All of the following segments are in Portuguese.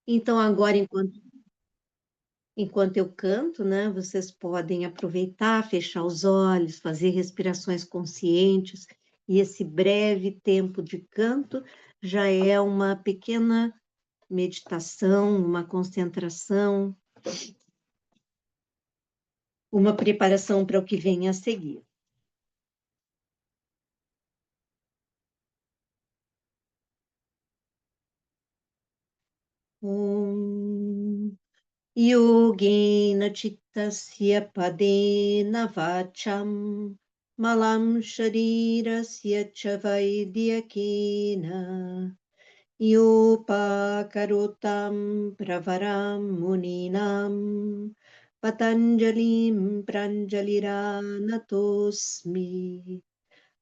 Então, agora, enquanto eu canto, né, vocês podem aproveitar, fechar os olhos, fazer respirações conscientes, e esse breve tempo de canto já é uma pequena meditação, uma concentração, uma preparação para o que vem a seguir. Om Yogena Chittasya Padena Vacham Malam Sharirasya Cha Vaidyakena Yopakarotam Pravaram Muninam Patanjalim Pranjaliranatosmi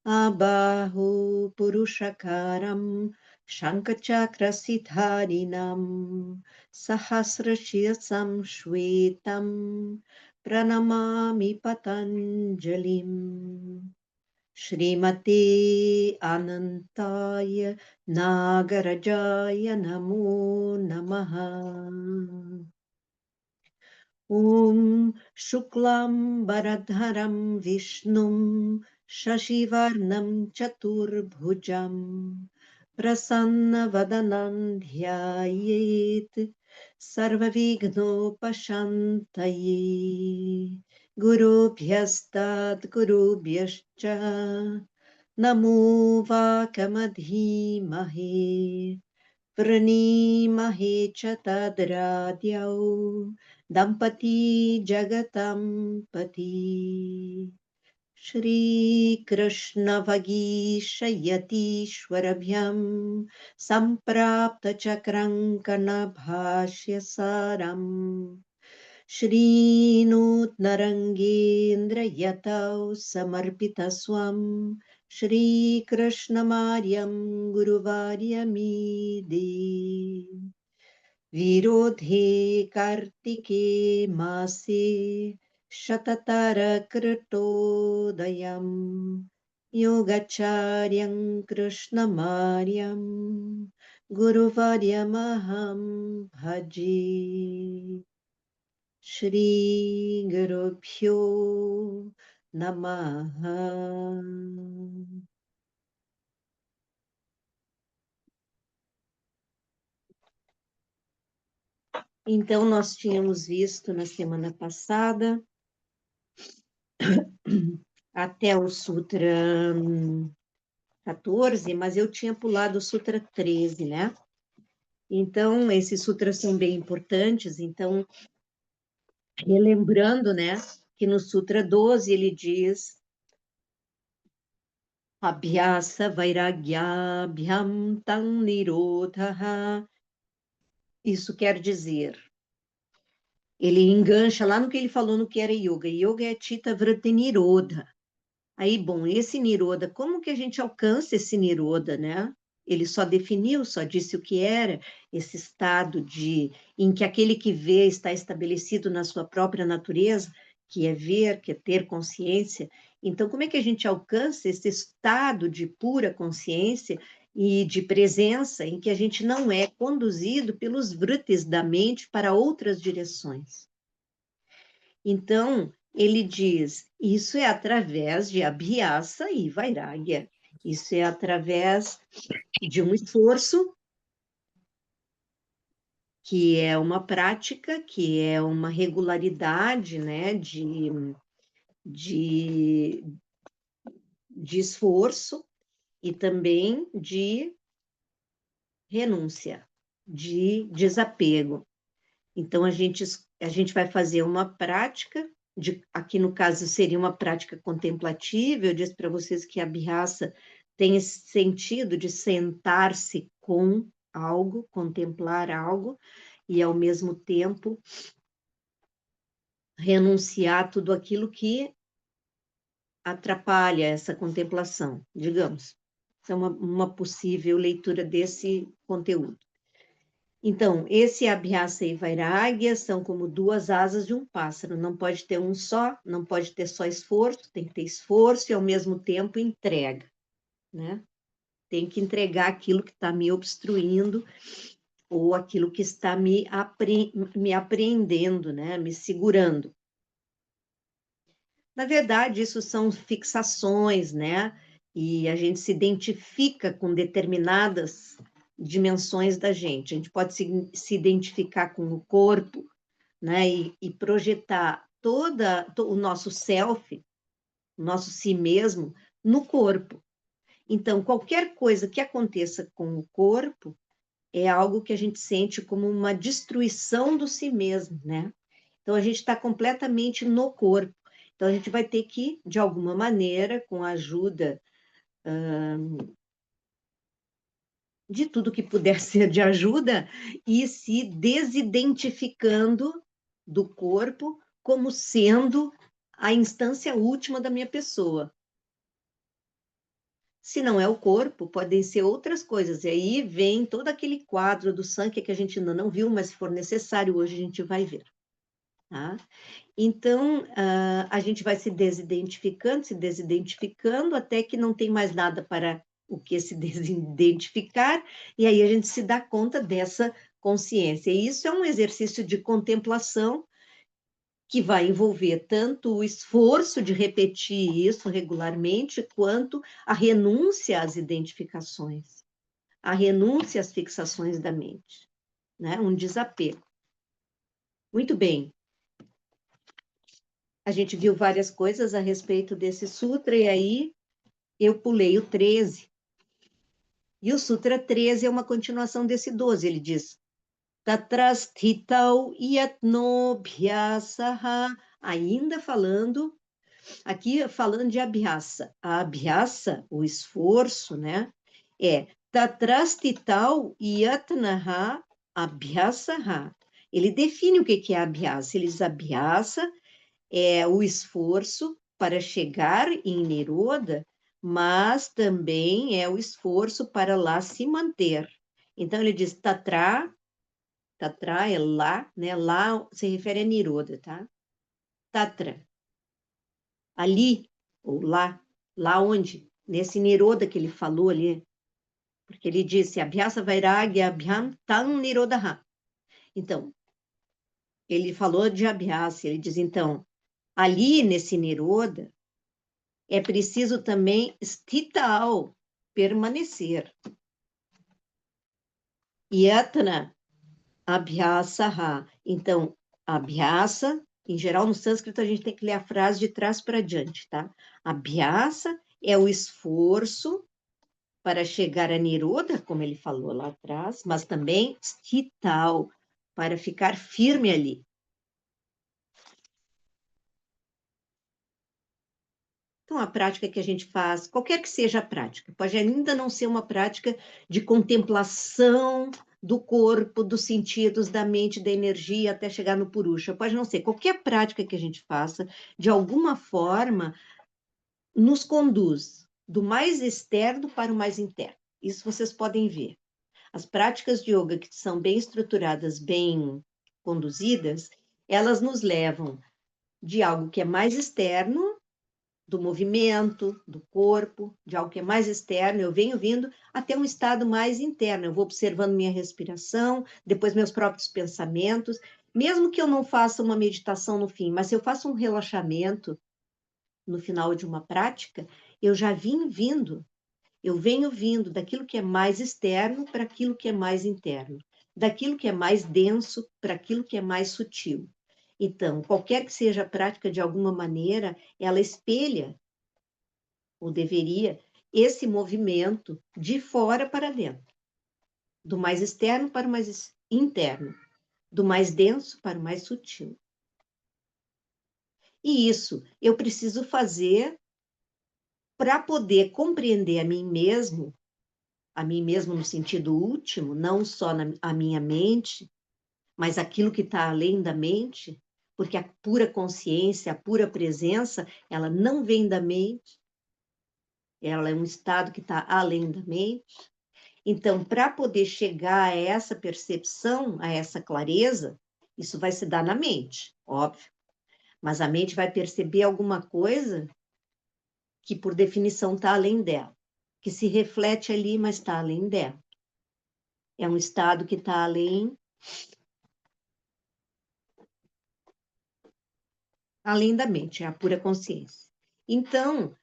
Abahu Purushakaram Shankachakrasitharinam Sahasrashiyasam Shvetam Pranamami Patanjalim Shrimate Anantaya Nagarajaya Namo Namaha Om Shuklam Baradharam Vishnum Shashivarnam Chaturbhujam Prasanna Vadanam Dhyayet Sarvavigno Pashantaye Guru Bhyastat Guru Bhyascha Namo Vakamadhimahe Pranimahe Chatadradhyau Dampati Jagatam Pati Shri Krishna Vagishayati Shwarabhyam Samprapta Chakrankana Bhashya Saram Shri Nutnarangendra Yatau Samarpita Swam Shri Krishna Maryam Guruvaryamide Virodhe Kartike Mase Shatatara Kritodayam Yogacharyam Krishna Maryam Guruvaryamaham Bhaji Shri Gurubhyo Namaha. Então, nós tínhamos visto na semana passada até o Sutra 14, mas eu tinha pulado o Sutra 13, né? Então, esses sutras são bem importantes. Então, relembrando, né, que no Sutra 12 ele diz Abhyasa Vairagya Bhyam Tam Nirodha. Isso quer dizer, ele engancha lá no que ele falou no que era yoga. Yoga é Chitta Vritti Nirodha. Aí, bom, esse Niroda, como que a gente alcança esse Niroda, né? Ele só definiu, só disse o que era esse estado em que aquele que vê está estabelecido na sua própria natureza, que é ver, que é ter consciência. Então, como é que a gente alcança esse estado de pura consciência e de presença em que a gente não é conduzido pelos vrutis da mente para outras direções? Então, ele diz, isso é através de Abhyasa e Vairagya. Isso é através de um esforço, que é uma prática, que é uma regularidade, né, de, de esforço e também de renúncia, de desapego. Então, a gente vai fazer uma prática, aqui no caso seria uma prática contemplativa, eu disse para vocês que a Abhyasa tem esse sentido de sentar-se com algo, contemplar algo, e ao mesmo tempo renunciar a tudo aquilo que atrapalha essa contemplação, digamos. Essa é uma possível leitura desse conteúdo. Então, esse Abhyasa e Vairagya são como duas asas de um pássaro. Não pode ter um só, não pode ter só esforço, tem que ter esforço e, ao mesmo tempo, entrega, né? Tem que entregar aquilo que está me obstruindo ou aquilo que está me apreendendo, né? Me segurando. Na verdade, isso são fixações, né? E a gente se identifica com determinadas dimensões da gente. A gente pode se identificar com o corpo, né? E projetar o nosso self, o nosso si mesmo, no corpo. Então, qualquer coisa que aconteça com o corpo é algo que a gente sente como uma destruição do si mesmo, né? Então, a gente está completamente no corpo. Então, a gente vai ter que, de alguma maneira, com a ajuda de tudo que puder ser de ajuda, ir se desidentificando do corpo como sendo a instância última da minha pessoa. Se não é o corpo, podem ser outras coisas. E aí vem todo aquele quadro do Sankhya que a gente ainda não viu, mas se for necessário, hoje a gente vai ver. Tá? Então, a gente vai se desidentificando, até que não tem mais nada para o que se desidentificar, e aí a gente se dá conta dessa consciência. E isso é um exercício de contemplação que vai envolver tanto o esforço de repetir isso regularmente, quanto a renúncia às identificações, a renúncia às fixações da mente, né? Um desapego. Muito bem. A gente viu várias coisas a respeito desse sutra, e aí eu pulei o 13. E o Sutra 13 é uma continuação desse 12. Ele diz: Tatrasthitau yatnobhyasaha. Ainda falando, aqui falando de abhyasa. A abhyasa, o esforço, né? É Tatrasthitau yatnaha abhyasaha. Ele define o que é abhyasa. Ele diz: abhyasa é o esforço para chegar em Niroda, mas também é o esforço para lá se manter. Então, ele diz Tatra, Tatra é lá, né? Lá se refere a Niroda, tá? Tatra, ali, ou lá onde? Nesse Niroda que ele falou ali, porque ele disse Abhyasa Vairagya Abhyam Tam Nirodha. Então, ele falou de Abhyasa, ele diz, então, ali nesse Niroda, é preciso também stital, permanecer. Yatna, abhyasaha. Então, abhyasa, em geral no sânscrito a gente tem que ler a frase de trás para diante, tá? Abhyasa é o esforço para chegar a Niroda, como ele falou lá atrás, mas também stital, para ficar firme ali. Então, a prática que a gente faz, qualquer que seja a prática, pode ainda não ser uma prática de contemplação do corpo, dos sentidos, da mente, da energia, até chegar no purusha. Pode não ser. Qualquer prática que a gente faça, de alguma forma, nos conduz do mais externo para o mais interno. Isso vocês podem ver. As práticas de yoga que são bem estruturadas, bem conduzidas, elas nos levam de algo que é mais externo, do movimento, do corpo, de algo que é mais externo, eu venho vindo até um estado mais interno. Eu vou observando minha respiração, depois meus próprios pensamentos, mesmo que eu não faça uma meditação no fim, mas se eu faço um relaxamento no final de uma prática, eu já vim vindo, eu venho vindo daquilo que é mais externo para aquilo que é mais interno, daquilo que é mais denso para aquilo que é mais sutil. Então, qualquer que seja a prática, de alguma maneira, ela espelha ou deveria, esse movimento de fora para dentro, do mais externo para o mais interno, do mais denso para o mais sutil. E isso eu preciso fazer para poder compreender a mim mesmo no sentido último, não só a minha mente, mas aquilo que está além da mente, porque a pura consciência, a pura presença, ela não vem da mente, ela é um estado que está além da mente. Então, para poder chegar a essa percepção, a essa clareza, isso vai se dar na mente, óbvio. Mas a mente vai perceber alguma coisa que, por definição, está além dela, que se reflete ali, mas está além dela. É um estado que está além da mente, é a pura consciência. Então,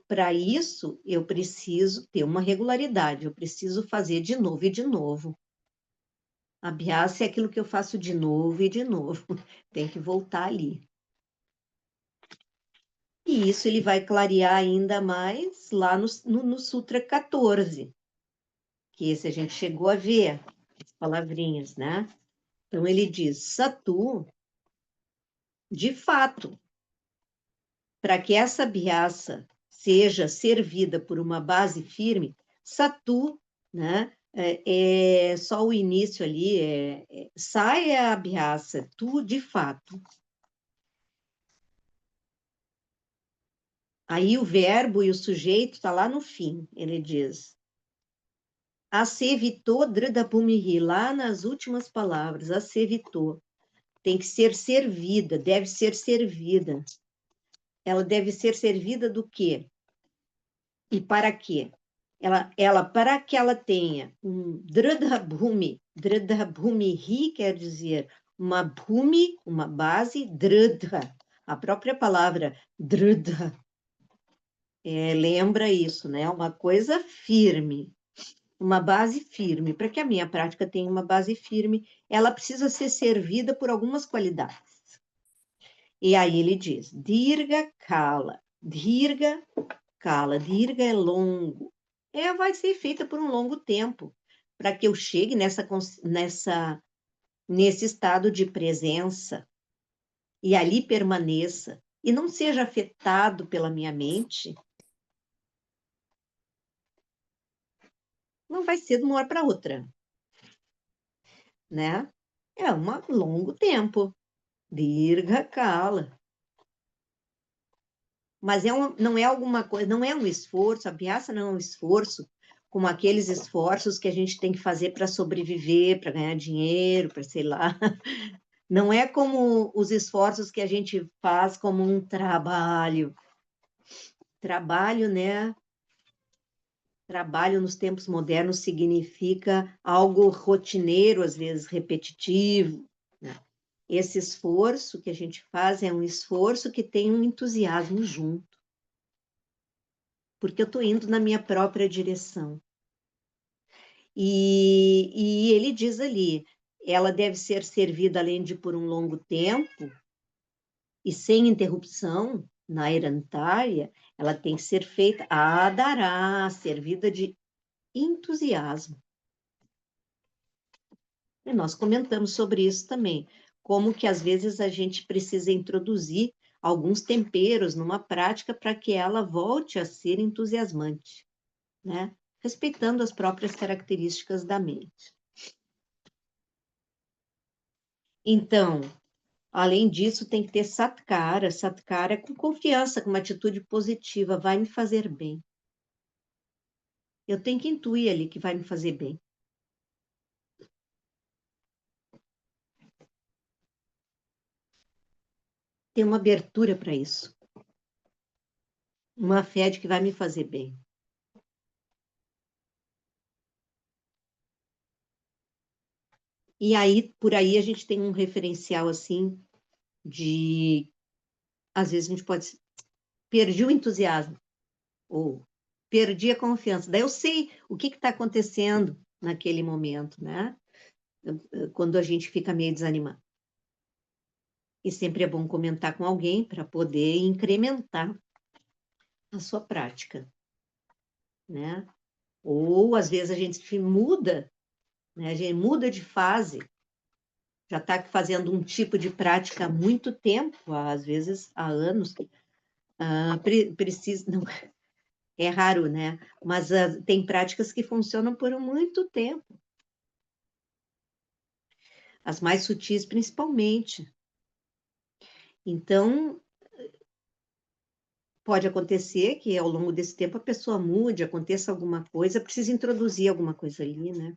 para isso, eu preciso ter uma regularidade, eu preciso fazer de novo e de novo. Abhyasa é aquilo que eu faço de novo e de novo. Tem que voltar ali. E isso ele vai clarear ainda mais lá no Sutra 14, que esse a gente chegou a ver, as palavrinhas, né? Então ele diz, Satu, de fato, para que essa abhyasa seja servida por uma base firme, Satu, né? É só o início ali, sai a abhyasa, tu de fato. Aí o verbo e o sujeito está lá no fim, ele diz. Acevitou dridabhumihi, lá nas últimas palavras, acevitou. Tem que ser servida, deve ser servida. Ela deve ser servida do quê? E para quê? Para que ela tenha um dridabhumihi quer dizer uma bhumi, uma base, dridha. A própria palavra dridha lembra isso, né? Uma coisa firme, uma base firme. Para que a minha prática tenha uma base firme, ela precisa ser servida por algumas qualidades. E aí ele diz, dirga kala. Dirga kala. Dirga é longo. Vai ser feita por um longo tempo, para que eu chegue nesse estado de presença e ali permaneça e não seja afetado pela minha mente. Não vai ser de uma hora para outra, né? É um longo tempo. Dirga kala. Mas não é alguma coisa, não é um esforço, a Abhyasa não é um esforço como aqueles esforços que a gente tem que fazer para sobreviver, para ganhar dinheiro, para sei lá. Não é como os esforços que a gente faz como um trabalho. Trabalho, né? Trabalho nos tempos modernos significa algo rotineiro, às vezes repetitivo, né? Esse esforço que a gente faz é um esforço que tem um entusiasmo junto, porque eu estou indo na minha própria direção. E ele diz ali, ela deve ser servida além de por um longo tempo e sem interrupção, na Irantária, ela tem que ser feita a dará, servida de entusiasmo. E nós comentamos sobre isso também, como que às vezes a gente precisa introduzir alguns temperos numa prática para que ela volte a ser entusiasmante, né? Respeitando as próprias características da mente. Então, além disso, tem que ter satkara. Satkara é com confiança, com uma atitude positiva, vai me fazer bem. Eu tenho que intuir ali que vai me fazer bem. Tem uma abertura para isso. Uma fé de que vai me fazer bem. E aí, por aí, a gente tem um referencial assim de. Às vezes a gente pode. Perdi o entusiasmo, ou perdi a confiança. Daí eu sei o que está acontecendo naquele momento, né? Quando a gente fica meio desanimado. E sempre é bom comentar com alguém para poder incrementar a sua prática, né? Ou às vezes a gente muda, né? A gente muda de fase, já está fazendo um tipo de prática há muito tempo, às vezes há anos, precisa, não, é raro, né? Mas tem práticas que funcionam por muito tempo, as mais sutis principalmente. Então, pode acontecer que ao longo desse tempo a pessoa mude, aconteça alguma coisa, precisa introduzir alguma coisa ali, né?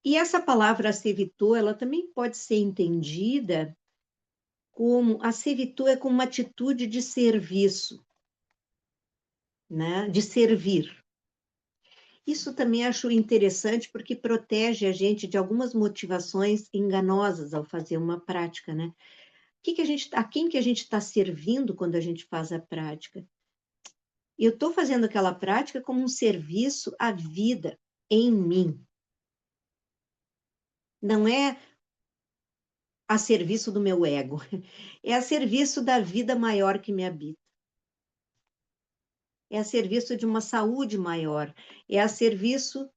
E essa palavra assevitou, ela também pode ser entendida como assevitou é como uma atitude de serviço, né? De servir. Isso também acho interessante porque protege a gente de algumas motivações enganosas ao fazer uma prática, né? A quem que a gente está servindo quando a gente faz a prática? Eu estou fazendo aquela prática como um serviço à vida em mim. Não é a serviço do meu ego, é a serviço da vida maior que me habita. É a serviço de uma saúde maior, é a serviço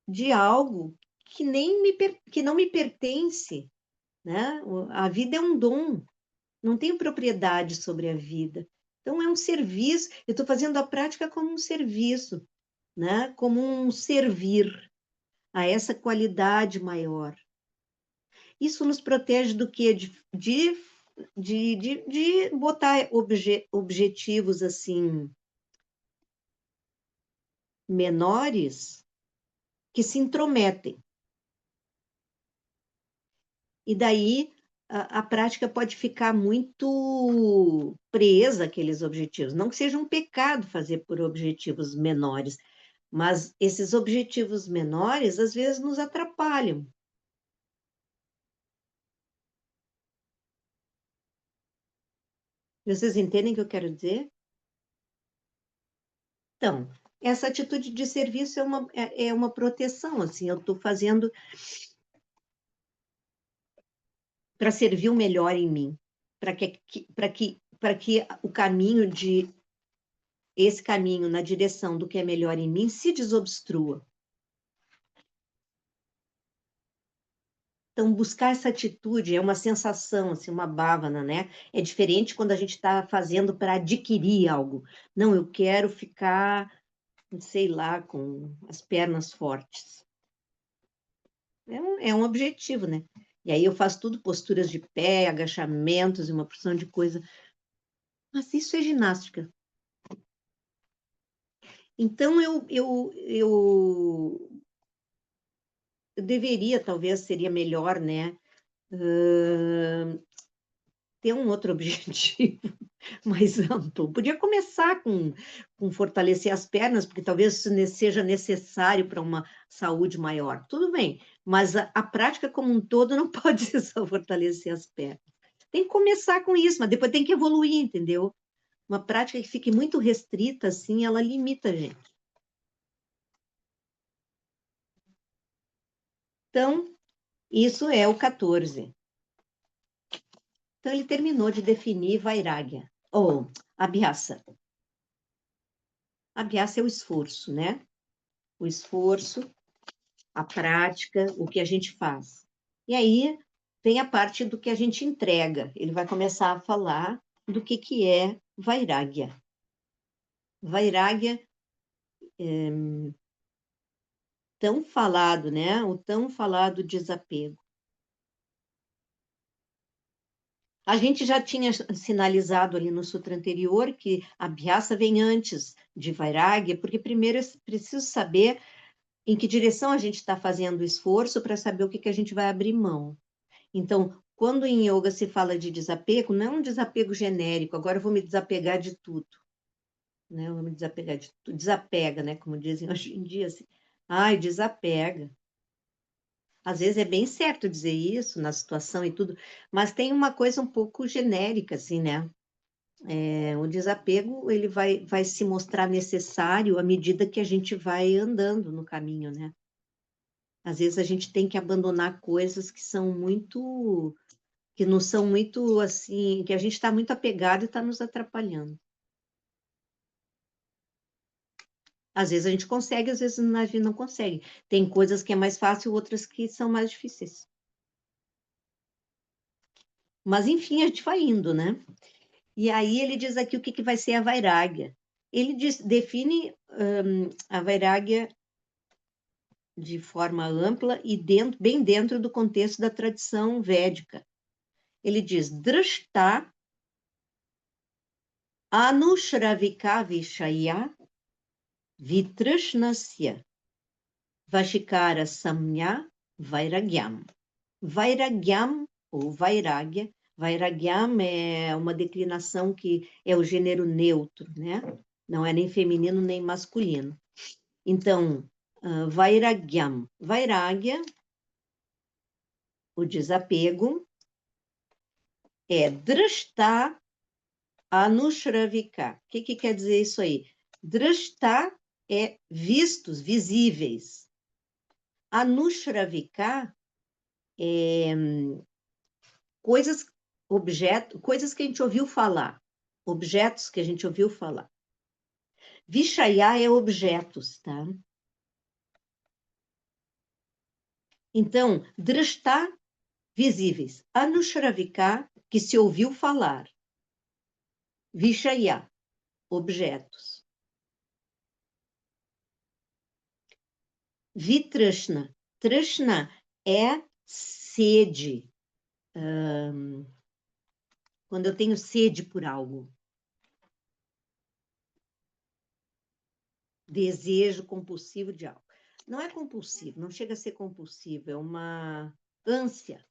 de algo que não me pertence, né? A vida é um dom, não tenho propriedade sobre a vida. Então é um serviço, eu estou fazendo a prática como um serviço, né? Como um servir a essa qualidade maior. Isso nos protege do quê? De botar objetivos assim menores que se intrometem. E daí a prática pode ficar muito presa àqueles objetivos. Não que seja um pecado fazer por objetivos menores, mas esses objetivos menores às vezes nos atrapalham. Vocês entendem o que eu quero dizer? Então, essa atitude de serviço é uma proteção, assim, eu estou fazendo para servir o melhor em mim, para que o caminho esse caminho na direção do que é melhor em mim se desobstrua. Então, buscar essa atitude é uma sensação, assim, uma bávana, né? É diferente quando a gente está fazendo para adquirir algo. Não, eu quero ficar, sei lá, com as pernas fortes. É um objetivo, né? E aí eu faço tudo, posturas de pé, agachamentos e uma porção de coisa. Mas isso é ginástica. Então, eu deveria, talvez seria melhor, né? Ter um outro objetivo mais amplo. Podia começar com fortalecer as pernas, porque talvez isso seja necessário para uma saúde maior. Tudo bem, mas a prática como um todo não pode ser só fortalecer as pernas. Tem que começar com isso, mas depois tem que evoluir, entendeu? Uma prática que fique muito restrita, assim, ela limita a gente. Então, isso é o 14. Então, ele terminou de definir Vairagya, ou Abhyasa. Abhyasa é o esforço, né? O esforço, a prática, o que a gente faz. E aí vem a parte do que a gente entrega. Ele vai começar a falar do que é Vairagya. Vairagya, tão falado, né? O tão falado desapego. A gente já tinha sinalizado ali no sutra anterior que a Abhyasa vem antes de Vairagya, porque primeiro é preciso saber em que direção a gente está fazendo o esforço para saber o que a gente vai abrir mão. Então, quando em yoga se fala de desapego, não é um desapego genérico, agora eu vou me desapegar de tudo, né? Eu vou me desapegar de tudo, desapega, né? Como dizem hoje em dia, assim, ai, desapega. Às vezes é bem certo dizer isso na situação e tudo, mas tem uma coisa um pouco genérica, assim, né? O desapego, ele vai se mostrar necessário à medida que a gente vai andando no caminho, né? Às vezes a gente tem que abandonar coisas que não são muito assim, que a gente está muito apegado e está nos atrapalhando. Às vezes a gente consegue, às vezes a gente não consegue. Tem coisas que é mais fácil, outras que são mais difíceis. Mas enfim, a gente vai indo, né? E aí ele diz aqui o que vai ser a vairagya. Ele define a vairagya de forma ampla e bem dentro do contexto da tradição védica. Ele diz, drashta anushravika vishaya vitrishnasya vashikara samya vairagyam. Vairagyam, ou vairagya, vairagyam é uma declinação que é o gênero neutro, né? Não é nem feminino nem masculino. Então, vairagyam. Vairagya, o desapego, é drashta anushravika. O que quer dizer isso aí? Drashta é vistos, visíveis. Anushravika é coisas, coisas que a gente ouviu falar. Objetos que a gente ouviu falar. Vishaya é objetos, tá? Então, drashta, visíveis. Anushravika, que se ouviu falar. Vishaya, objetos. Vitrashna. Trashna é sede. Quando eu tenho sede por algo. Desejo compulsivo de algo. Não é compulsivo, não chega a ser compulsivo, é uma ânsia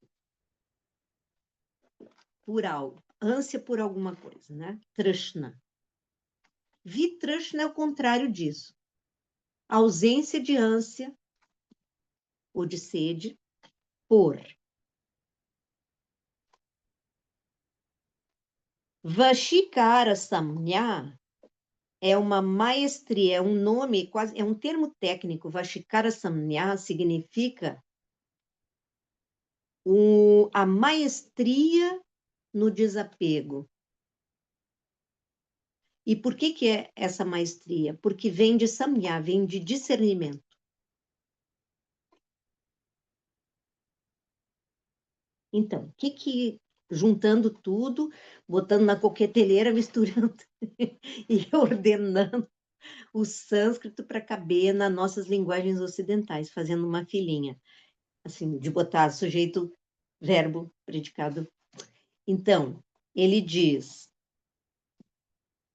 por algo. Ânsia por alguma coisa, né? Trashna. Vitrashna é o contrário disso. Ausência de ânsia ou de sede por. Vashikara Samnya é uma maestria, é um nome, quase, é um termo técnico. Vashikara Samnya significa a maestria no desapego. E por que é essa maestria? Porque vem de Samnya, vem de discernimento. Então, juntando tudo, botando na coqueteleira, misturando e ordenando o sânscrito para caber nas nossas linguagens ocidentais, fazendo uma filinha, assim, de botar sujeito, verbo, predicado. Então, ele diz,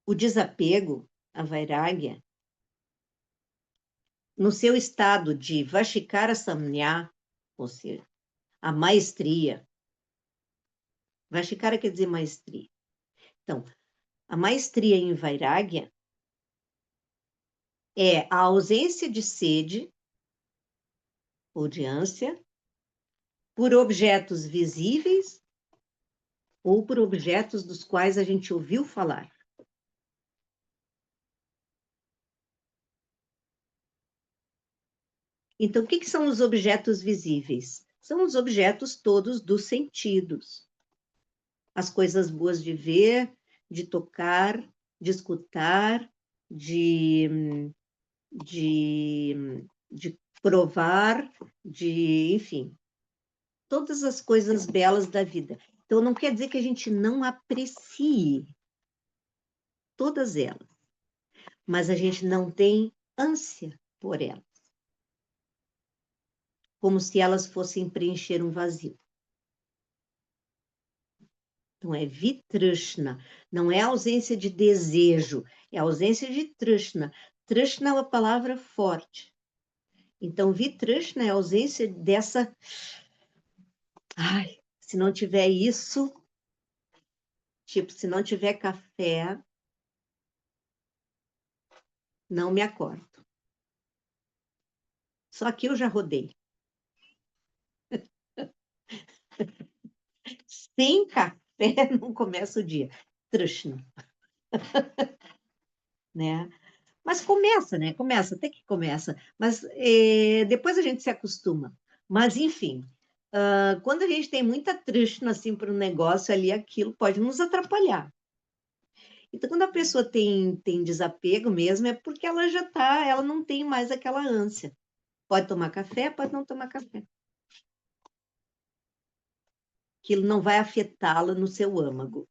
o desapego, a vairagya, no seu estado de vashikara samnya, ou seja, a maestria. Vashikara quer dizer maestria. Então, a maestria em vairagya é a ausência de sede ou de ânsia por objetos visíveis ou por objetos dos quais a gente ouviu falar. Então, o que são os objetos visíveis? São os objetos todos dos sentidos. As coisas boas de ver, de tocar, de escutar, de provar, enfim, todas as coisas belas da vida. Então, não quer dizer que a gente não aprecie todas elas, mas a gente não tem ânsia por elas, como se elas fossem preencher um vazio. Então, é vitrishna, não é ausência de desejo, é ausência de trishna. Trishna é uma palavra forte. Então, vitrishna é a ausência dessa... Ai, se não tiver isso, tipo, se não tiver café, não me acordo. Só que eu já rodei. Sem café não começa o dia. Trishna, né? Mas começa, né? Começa, até que começa. Mas depois a gente se acostuma. Mas, enfim, quando a gente tem muita trishna assim, para um negócio ali, aquilo pode nos atrapalhar. Então, quando a pessoa tem desapego mesmo, é porque ela já está, ela não tem mais aquela ânsia. Pode tomar café, pode não tomar café. Aquilo não vai afetá-la no seu âmago.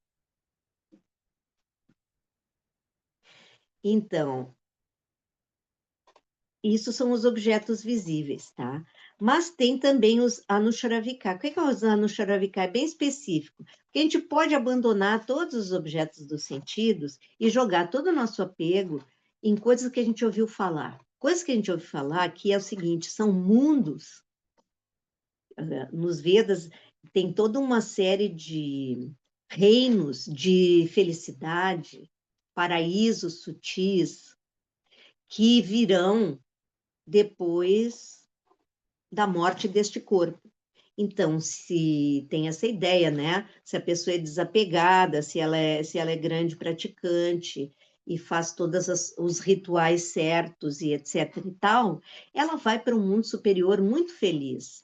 Então, isso são os objetos visíveis, tá? Mas tem também os anushravika. O que é os anushravika? É bem específico. Porque a gente pode abandonar todos os objetos dos sentidos e jogar todo o nosso apego em coisas que a gente ouviu falar. Coisas que a gente ouve falar que é o seguinte, são mundos. Nos Vedas tem toda uma série de reinos de felicidade, paraísos sutis que virão depois da morte deste corpo. Então, se tem essa ideia, né? Se a pessoa é desapegada, se ela é grande praticante e faz todos os rituais certos e etc e tal, ela vai para um mundo superior muito feliz.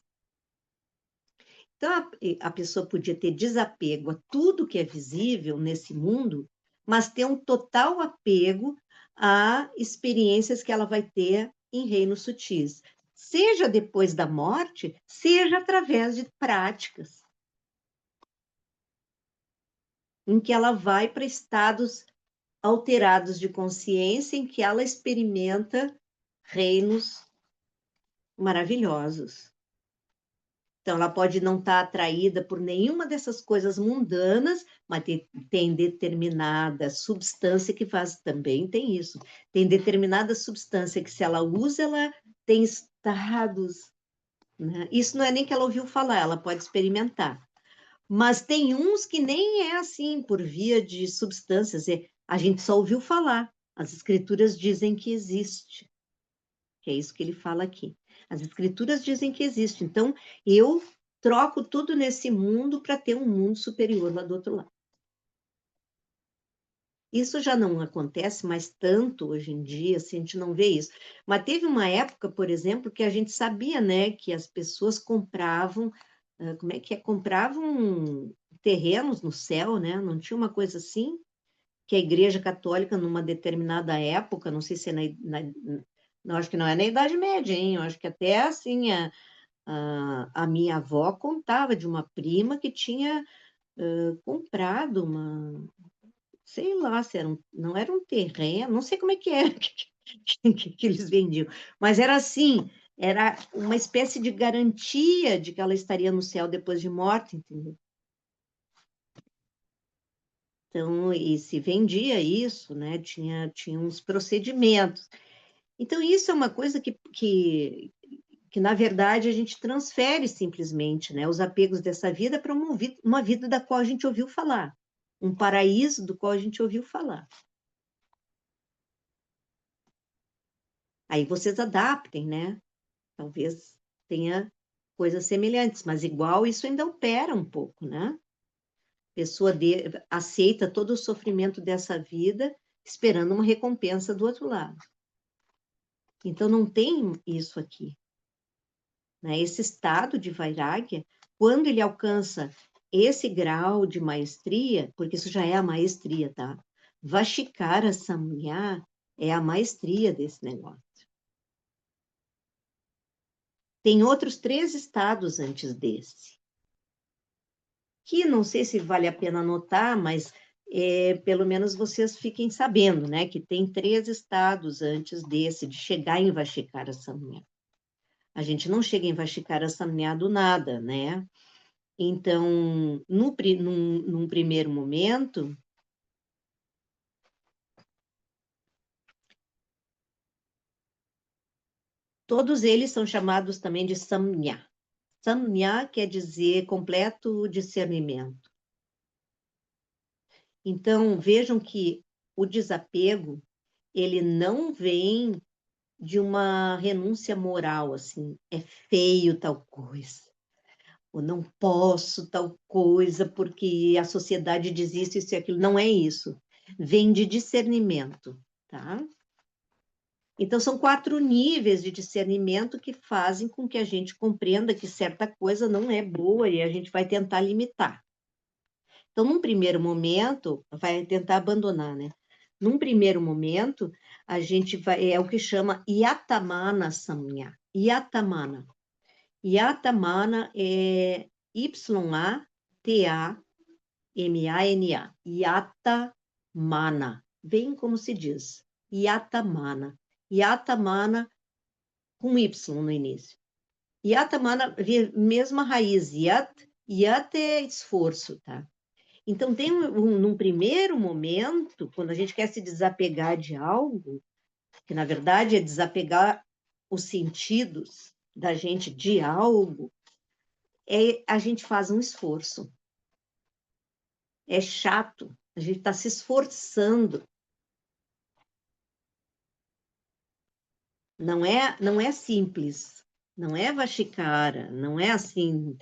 Então, a pessoa podia ter desapego a tudo que é visível nesse mundo, mas ter um total apego a experiências que ela vai ter em reinos sutis, seja depois da morte, seja através de práticas, em que ela vai para estados alterados de consciência, em que ela experimenta reinos maravilhosos. Então, ela pode não estar atraída por nenhuma dessas coisas mundanas, mas tem determinada substância que faz, também tem isso. Tem determinada substância que, se ela usa, ela tem estados, né? Isso não é nem que ela ouviu falar, ela pode experimentar. Mas tem uns que nem é assim, por via de substâncias, a gente só ouviu falar. As escrituras dizem que existe, que é isso que ele fala aqui. As escrituras dizem que existe. Então, eu troco tudo nesse mundo para ter um mundo superior lá do outro lado. Isso já não acontece mais tanto hoje em dia, assim, a gente não vê isso. Mas teve uma época, por exemplo, que a gente sabia, né, que as pessoas compravam, como é que é? Compravam terrenos no céu, né? Não tinha uma coisa assim? Que a Igreja Católica, numa determinada época, não sei se é não, acho que não é na Idade Média, hein? Eu acho que até assim a minha avó contava de uma prima que tinha comprado sei lá, se era não era um terreno, não sei como é que era que eles vendiam, mas era assim, era uma espécie de garantia de que ela estaria no céu depois de morta, entendeu? Então, e se vendia isso, né? Tinha uns procedimentos. Então, isso é uma coisa que, na verdade, a gente transfere simplesmente, né? Os apegos dessa vida para uma vida da qual a gente ouviu falar, um paraíso do qual a gente ouviu falar. Aí vocês adaptem, né? Talvez tenha coisas semelhantes, mas igual isso ainda opera um pouco, né? A pessoa aceita todo o sofrimento dessa vida, esperando uma recompensa do outro lado. Então, não tem isso aqui, né? Esse estado de vairagya, quando ele alcança esse grau de maestria, porque isso já é a maestria, tá? Vashikara Samya é a maestria desse negócio. Tem outros 3 estados antes desse, que não sei se vale a pena anotar, mas pelo menos vocês fiquem sabendo, né? Que tem 3 estados antes desse, de chegar em Vashikara Samya. A gente não chega em Vashikara Samya do nada, né? Então, num primeiro momento, todos eles são chamados também de samnya. Samnya quer dizer completo discernimento. Então, vejam que o desapego, ele não vem de uma renúncia moral, assim, é feio tal coisa, ou não posso tal coisa porque a sociedade diz isso e aquilo. Não é isso. Vem de discernimento, tá? Então, são 4 níveis de discernimento que fazem com que a gente compreenda que certa coisa não é boa e a gente vai tentar limitar. Então, num primeiro momento, vai tentar abandonar, né? Num primeiro momento, a gente vai, é o que chama Yatamana Samnya. Yatamana. Yatamana é Yatamana. Yatamana. Bem como se diz. Yatamana. Yatamana com Y no início. Yatamana, mesma raiz. Yat é esforço, tá? Então, num primeiro momento, quando a gente quer se desapegar de algo, que na verdade é desapegar os sentidos da gente de algo, a gente faz um esforço. É chato, a gente está se esforçando não é simples, não é Vashikara, não é assim,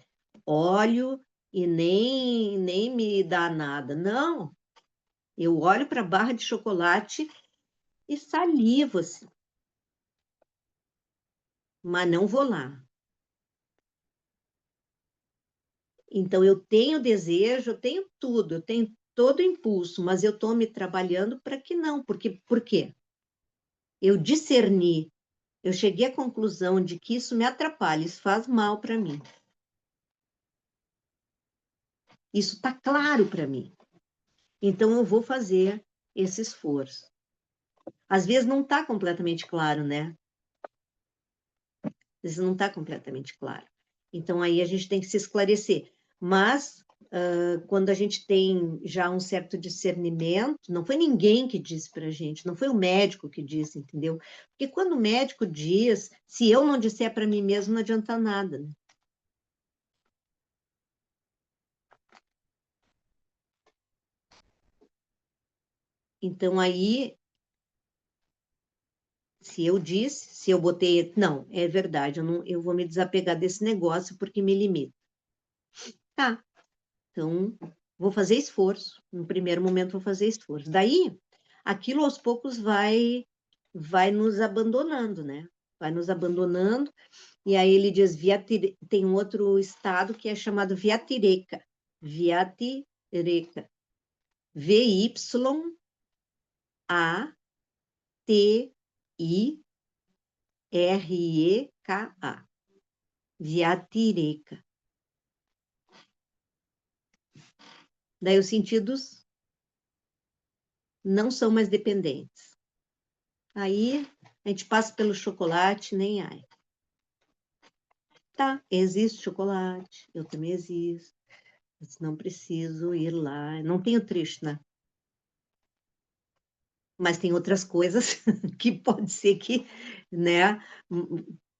olho e nem me dá nada. Não, eu olho para a barra de chocolate e salivo, assim, mas não vou lá. Então, eu tenho desejo, eu tenho tudo, eu tenho todo o impulso, mas eu estou me trabalhando para que não. Por quê? Eu discerni, eu cheguei à conclusão de que isso me atrapalha, isso faz mal para mim. Isso está claro para mim. Então, eu vou fazer esse esforço. Às vezes não está completamente claro, né? Às vezes não está completamente claro. Então, aí a gente tem que se esclarecer. Mas, quando a gente tem já um certo discernimento, não foi ninguém que disse para a gente, não foi o médico que disse, entendeu? Porque quando o médico diz, se eu não disser para mim mesmo, não adianta nada, né? Então, aí, se eu disse, se eu botei, não, é verdade, eu vou me desapegar desse negócio porque me limita. Tá, então vou fazer esforço. No primeiro momento vou fazer esforço. Daí, aquilo aos poucos vai nos abandonando, né? Vai nos abandonando. E aí ele diz, tem um outro estado que é chamado Vyatireka. Vyatireka. Vyatireka. Vyatireka. Daí os sentidos não são mais dependentes. Aí a gente passa pelo chocolate, nem ai. Tá, existe chocolate, eu também existo, mas não preciso ir lá, não tenho Trishna, mas tem outras coisas que pode ser que, né,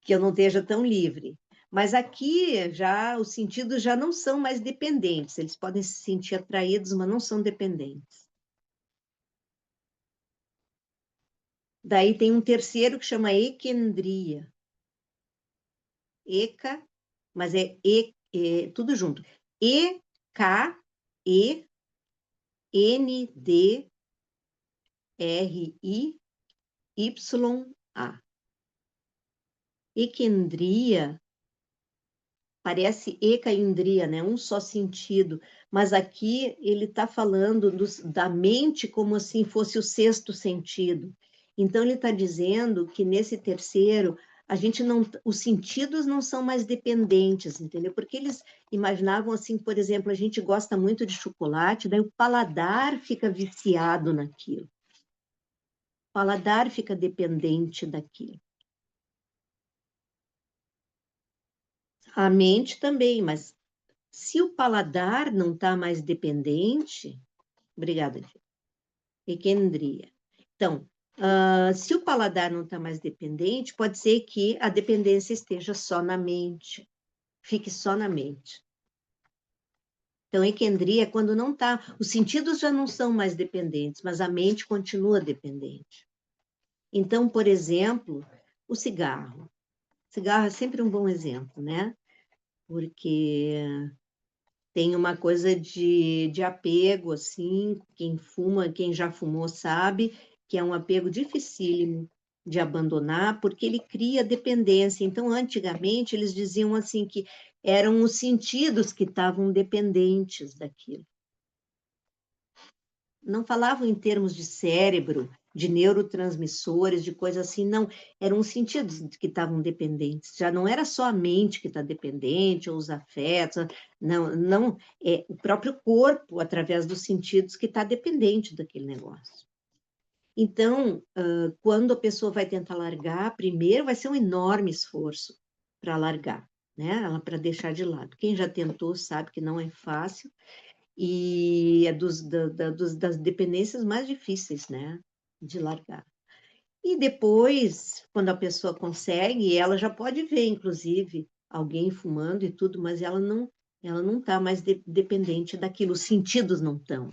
que eu não esteja tão livre. Mas aqui já os sentidos já não são mais dependentes, eles podem se sentir atraídos, mas não são dependentes. Daí tem um terceiro que chama ekendriya. Eka, mas é tudo junto. Ekendriya. Ekendriya parece ekaindriya, né? Um só sentido, mas aqui ele está falando da mente como assim fosse o sexto sentido. Então ele está dizendo que nesse terceiro a gente não, os sentidos não são mais dependentes, entendeu? Porque eles imaginavam assim, por exemplo, a gente gosta muito de chocolate, daí o paladar fica viciado naquilo. O paladar fica dependente daquilo. A mente também, mas se o paladar não está mais dependente, obrigada, Ekendria. Então, se o paladar não está mais dependente, pode ser que a dependência esteja só na mente, fique só na mente. Então, Ekendria é quando não está, os sentidos já não são mais dependentes, mas a mente continua dependente. Então, por exemplo, o cigarro. O cigarro é sempre um bom exemplo, né? Porque tem uma coisa de apego, assim, quem fuma, quem já fumou sabe que é um apego dificílimo de abandonar, porque ele cria dependência. Então, antigamente, eles diziam assim que eram os sentidos que estavam dependentes daquilo. Não falavam em termos de cérebro, de neurotransmissores, de coisas assim, não. Eram os sentidos que estavam dependentes. Já não era só a mente que está dependente, ou os afetos, não, é o próprio corpo, através dos sentidos, que está dependente daquele negócio. Então, quando a pessoa vai tentar largar, primeiro vai ser um enorme esforço para largar, né? Para deixar de lado. Quem já tentou sabe que não é fácil, e é das dependências mais difíceis, né, de largar. E depois, quando a pessoa consegue, ela já pode ver, inclusive, alguém fumando e tudo, mas ela não está mais dependente daquilo, os sentidos não estão.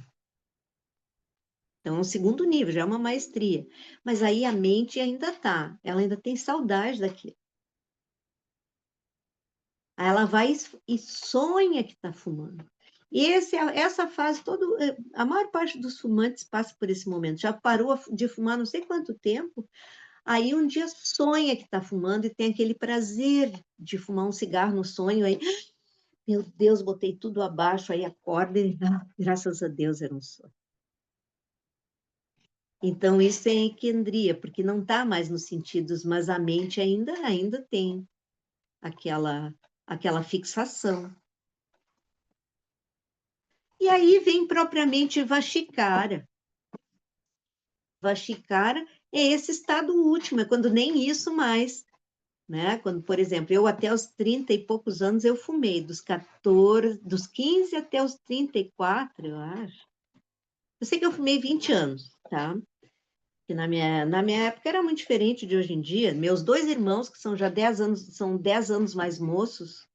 Então, é um segundo nível, já é uma maestria. Mas aí a mente ainda tá, ela ainda tem saudade daquilo. Aí ela vai e sonha que está fumando. E essa fase, a maior parte dos fumantes passa por esse momento. Já parou de fumar não sei quanto tempo, aí um dia sonha que está fumando e tem aquele prazer de fumar um cigarro no sonho. Aí, meu Deus, botei tudo abaixo, aí acorda e, graças a Deus, era um sonho. Então, isso é equindria, porque não está mais nos sentidos, mas a mente ainda tem aquela fixação. E aí vem propriamente Vashikara. Vashikara é esse estado último, é quando nem isso mais, né? Quando, por exemplo, eu até os 30 e poucos anos eu fumei, dos 15 até os 34, eu acho. Eu sei que eu fumei 20 anos, tá? Que na minha época era muito diferente de hoje em dia. Meus dois irmãos, que são já 10 anos, são 10 anos mais moços,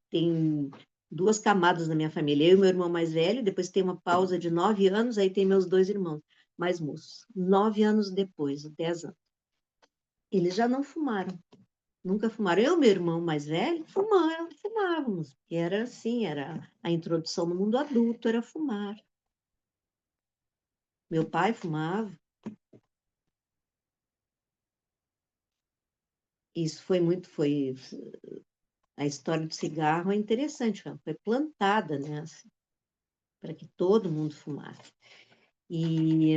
tem duas camadas na minha família. Eu e meu irmão mais velho, depois tem uma pausa de 9 anos, aí tem meus dois irmãos mais moços. 9 anos depois, 10 anos. Eles já não fumaram, nunca fumaram. Eu e meu irmão mais velho fumávamos. Era assim, era a introdução no mundo adulto, era fumar. Meu pai fumava. Isso foi a história do cigarro é interessante, foi plantada, né, assim, para que todo mundo fumasse. E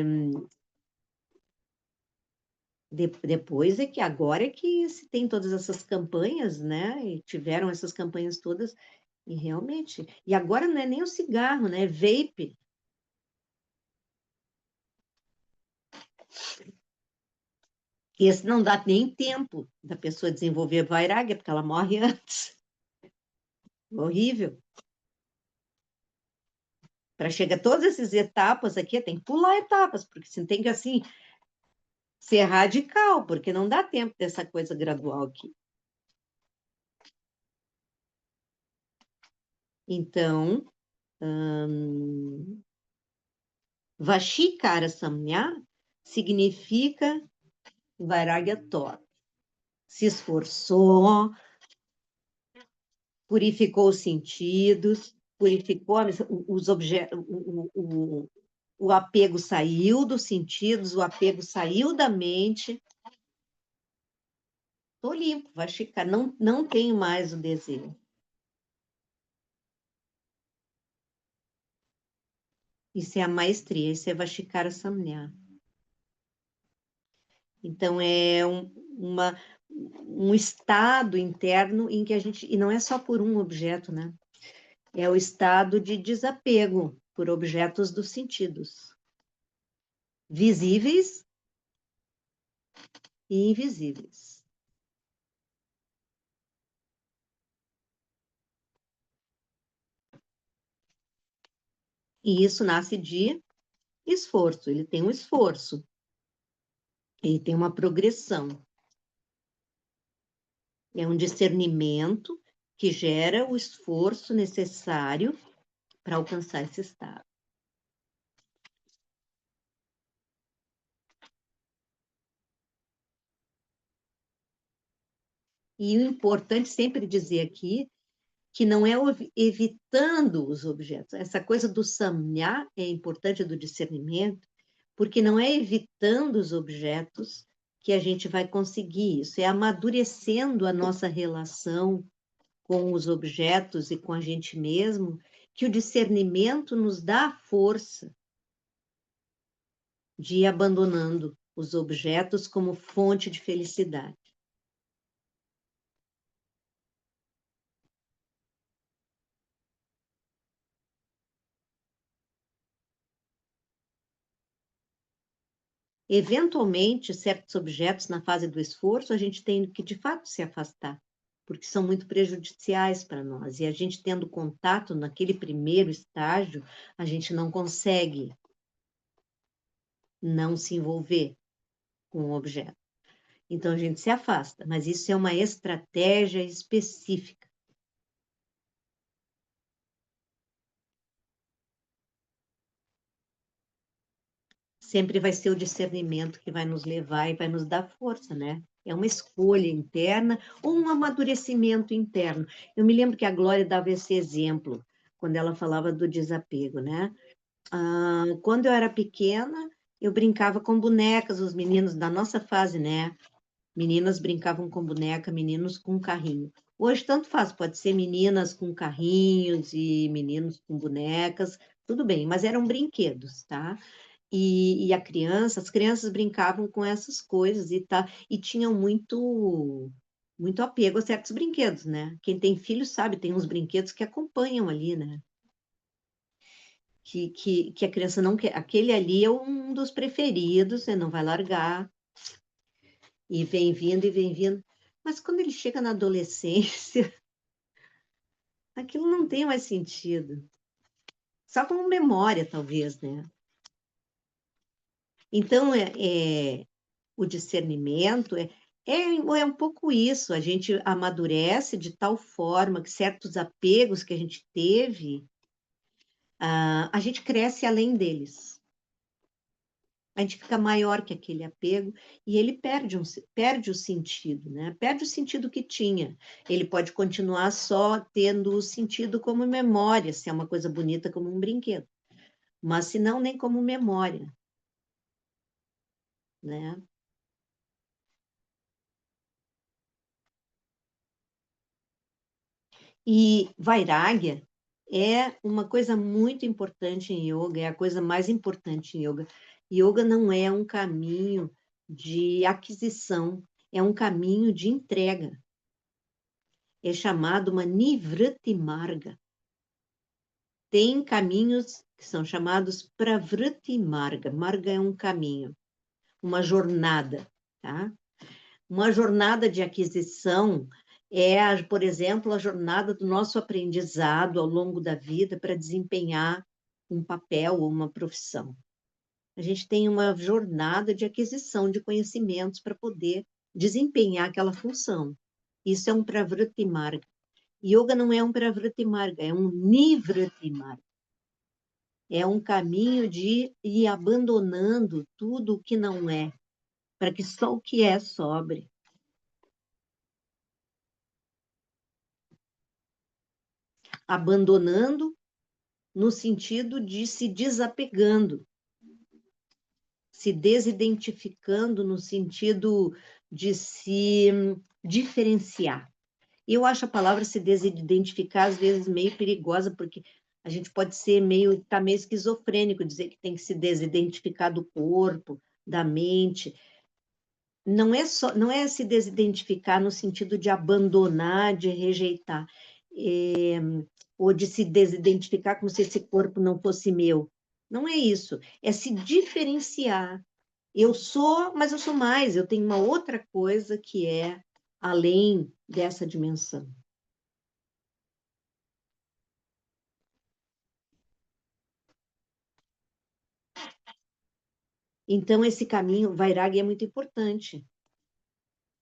depois é que agora é que se tem todas essas campanhas, né? E tiveram essas campanhas todas, e realmente. E agora não é nem o cigarro, né? É vape. Esse não dá nem tempo da pessoa desenvolver vairagya, porque ela morre antes. Horrível. Para chegar a todas essas etapas aqui, tem que pular etapas, porque você tem que, assim, ser radical, porque não dá tempo dessa coisa gradual aqui. Então, Vashikara Samnya significa Vairagya Tor. Se esforçou, purificou os sentidos, purificou os objetos, o apego saiu dos sentidos, o apego saiu da mente. Estou limpo, Vashikara, não tenho mais o desejo. Isso é a maestria, isso é Vashikara Samnya. Então, é um estado interno em que a gente. E não é só por um objeto, né? É o estado de desapego por objetos dos sentidos, visíveis e invisíveis. E isso nasce de esforço, ele tem um esforço, ele tem uma progressão. É um discernimento que gera o esforço necessário para alcançar esse estado. E o importante sempre dizer aqui que não é evitando os objetos. Essa coisa do samnya é importante do discernimento, porque não é evitando os objetos que a gente vai conseguir isso, é amadurecendo a nossa relação com os objetos e com a gente mesmo, que o discernimento nos dá a força de ir abandonando os objetos como fonte de felicidade. Eventualmente, certos objetos na fase do esforço, a gente tem que, de fato, se afastar, porque são muito prejudiciais para nós. E a gente tendo contato naquele primeiro estágio, a gente não consegue não se envolver com o objeto. Então, a gente se afasta, mas isso é uma estratégia específica. sempre vai ser o discernimento que vai nos levar e vai nos dar força, né? É uma escolha interna ou um amadurecimento interno. Eu me lembro que a Glória dava esse exemplo quando ela falava do desapego, né? Quando eu era pequena, eu brincava com bonecas, os meninos da nossa fase, né? Meninas brincavam com boneca, meninos com carrinho. Hoje tanto faz, pode ser meninas com carrinhos e meninos com bonecas, tudo bem, mas eram brinquedos, tá? E as crianças brincavam com essas coisas e tinham muito apego a certos brinquedos, né? Quem tem filho sabe, tem uns brinquedos que acompanham ali, né? Que a criança não quer. Aquele ali é um dos preferidos, você não vai largar, e vem vindo e vem vindo. Mas quando ele chega na adolescência, aquilo não tem mais sentido. Só como memória, talvez, né? Então, o discernimento é um pouco isso. A gente amadurece de tal forma que certos apegos que a gente teve, a gente cresce além deles. A gente fica maior que aquele apego e ele perde o sentido, né? Perde o sentido que tinha. Ele pode continuar só tendo o sentido como memória, se é uma coisa bonita como um brinquedo, mas se não, nem como memória, né? E Vairagya é uma coisa muito importante em yoga, é a coisa mais importante em yoga. Yoga não é um caminho de aquisição, é um caminho de entrega. É chamado uma Nivritti Marga. Tem caminhos que são chamados Pravritti Marga. Marga é um caminho, uma jornada, tá? Uma jornada de aquisição por exemplo, a jornada do nosso aprendizado ao longo da vida para desempenhar um papel ou uma profissão. A gente tem uma jornada de aquisição de conhecimentos para poder desempenhar aquela função. Isso é um Pravritti Marga. Yoga não é um Pravritti Marga, é um Nivritti Marga. É um caminho de ir abandonando tudo o que não é, para que só o que é sobre. Abandonando no sentido de se desapegando, se desidentificando no sentido de se diferenciar. Eu acho a palavra se desidentificar às vezes meio perigosa, porque a gente pode ser tá meio esquizofrênico, dizer que tem que se desidentificar do corpo, da mente. Não é se desidentificar no sentido de abandonar, de rejeitar, é, ou de se desidentificar como se esse corpo não fosse meu. Não é isso, é se diferenciar. Eu sou, mas eu sou mais, eu tenho uma outra coisa que é além dessa dimensão. Então, esse caminho, Vairagya, é muito importante,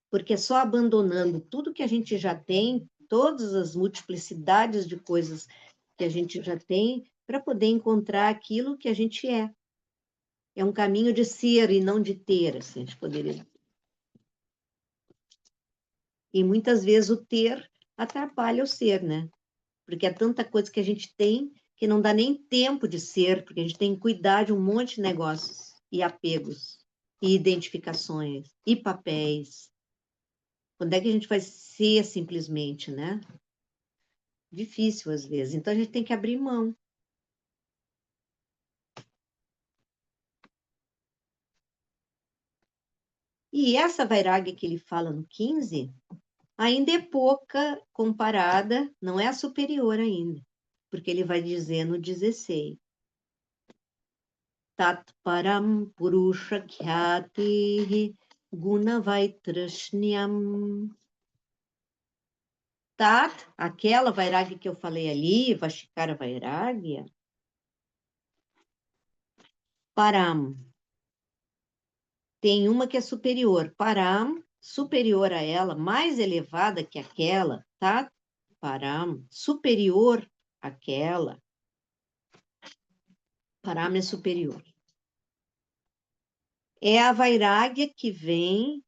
porque é só abandonando tudo que a gente já tem, todas as multiplicidades de coisas que a gente já tem, para poder encontrar aquilo que a gente é. É um caminho de ser e não de ter, assim, a gente poderia dizer. E muitas vezes o ter atrapalha o ser, né? Porque é tanta coisa que a gente tem que não dá nem tempo de ser, porque a gente tem que cuidar de um monte de negócios e apegos, e identificações, e papéis. Quando é que a gente vai ser simplesmente, né? Difícil às vezes. Então a gente tem que abrir mão. E essa vairagya que ele fala no 15 ainda é pouca comparada, não é a superior ainda, porque ele vai dizer no 16. Tat param purusha khyati guna vaitrashnyam. Tat, aquela vairagya que eu falei ali, Vashikara Vairagya, param. Tem uma que é superior, param, superior a ela, mais elevada que aquela, tat param, superior àquela, param é superior. É a Vairagya que vem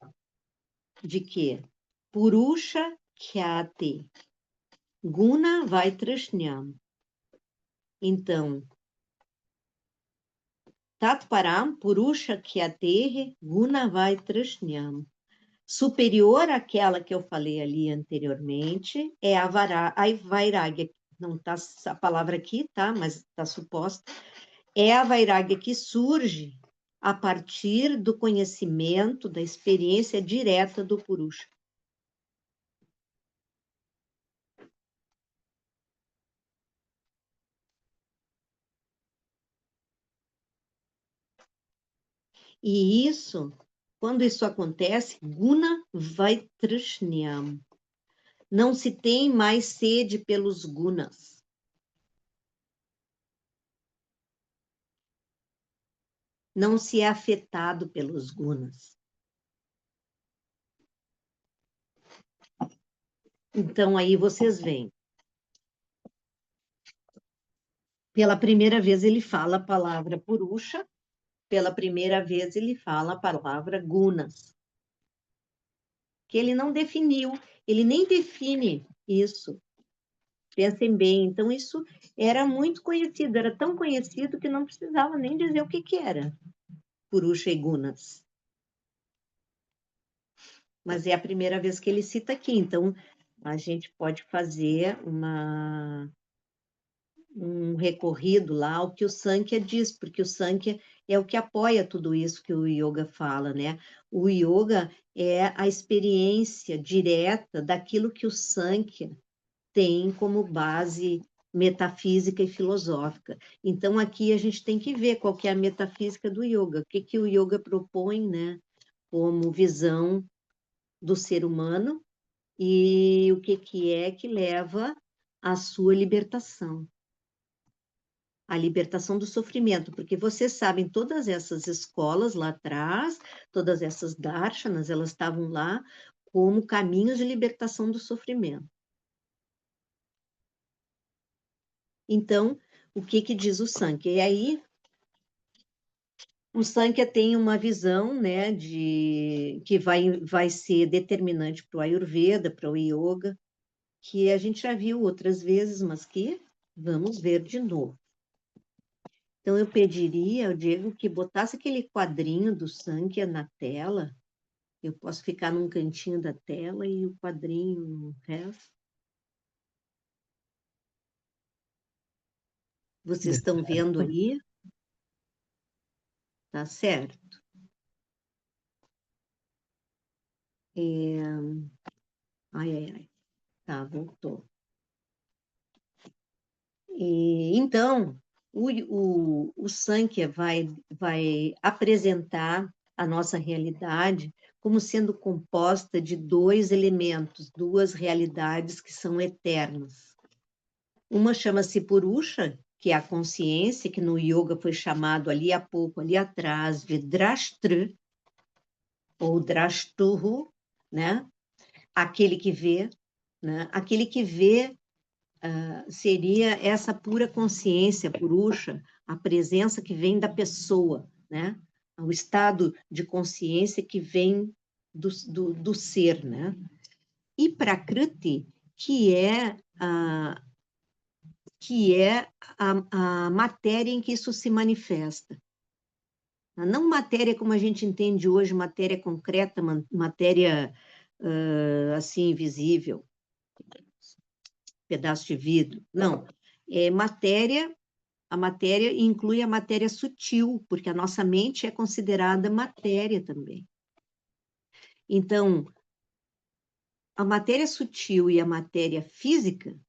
de quê? Purusha Khyate, Guna Vaitrashnyan. Então, Tatparam Purusha Khyate Guna Vaitrashnyan. Superior àquela que eu falei ali anteriormente é a Vairagya. Não está a palavra aqui, tá? Mas está suposta. É a Vairagya que surge a partir do conhecimento, da experiência direta do Purusha. E isso, quando isso acontece, Guna Vaitrashnyan. Não se tem mais sede pelos gunas. Não se é afetado pelos gunas. Então, aí vocês veem. Pela primeira vez ele fala a palavra Purusha, pela primeira vez ele fala a palavra gunas. Que ele não definiu, ele nem define isso. Pensem bem, então isso era muito conhecido, era tão conhecido que não precisava nem dizer o que era Purusha e Gunas. Mas é a primeira vez que ele cita aqui, então a gente pode fazer um recorrido lá ao que o Sankhya diz, porque o Sankhya é o que apoia tudo isso que o yoga fala, né? O yoga é a experiência direta daquilo que o Sankhya tem como base metafísica e filosófica. Então, aqui a gente tem que ver qual que é a metafísica do yoga, o que que o yoga propõe, né, como visão do ser humano e o que é que leva à sua libertação. A libertação do sofrimento, porque vocês sabem, todas essas escolas lá atrás, todas essas darshanas, elas estavam lá como caminhos de libertação do sofrimento. Então, o que que diz o Sankhya? E aí, o Sankhya tem uma visão, né, de que vai ser determinante para o Ayurveda, para o Yoga, que a gente já viu outras vezes, mas que vamos ver de novo. Então, eu pediria ao Diego que botasse aquele quadrinho do Sankhya na tela. Eu posso ficar num cantinho da tela e o quadrinho no resto. Vocês estão vendo aí? Tá certo. Ai. Tá, voltou. Então, o Sankhya vai apresentar a nossa realidade como sendo composta de dois elementos, duas realidades que são eternas. Uma chama-se Purusha, que é a consciência, que no yoga foi chamado ali há pouco, ali atrás, de Drashtru, ou Drashtuhu, né? Aquele que vê, né? Aquele que vê seria essa pura consciência, Purusha, a presença que vem da pessoa, né? O estado de consciência que vem do ser, né? E Prakriti, que é a matéria em que isso se manifesta. Não matéria como a gente entende hoje, matéria concreta, matéria assim, invisível, pedaço de vidro. Não, é matéria. A matéria inclui a matéria sutil, porque a nossa mente é considerada matéria também. Então, a matéria sutil e a matéria física,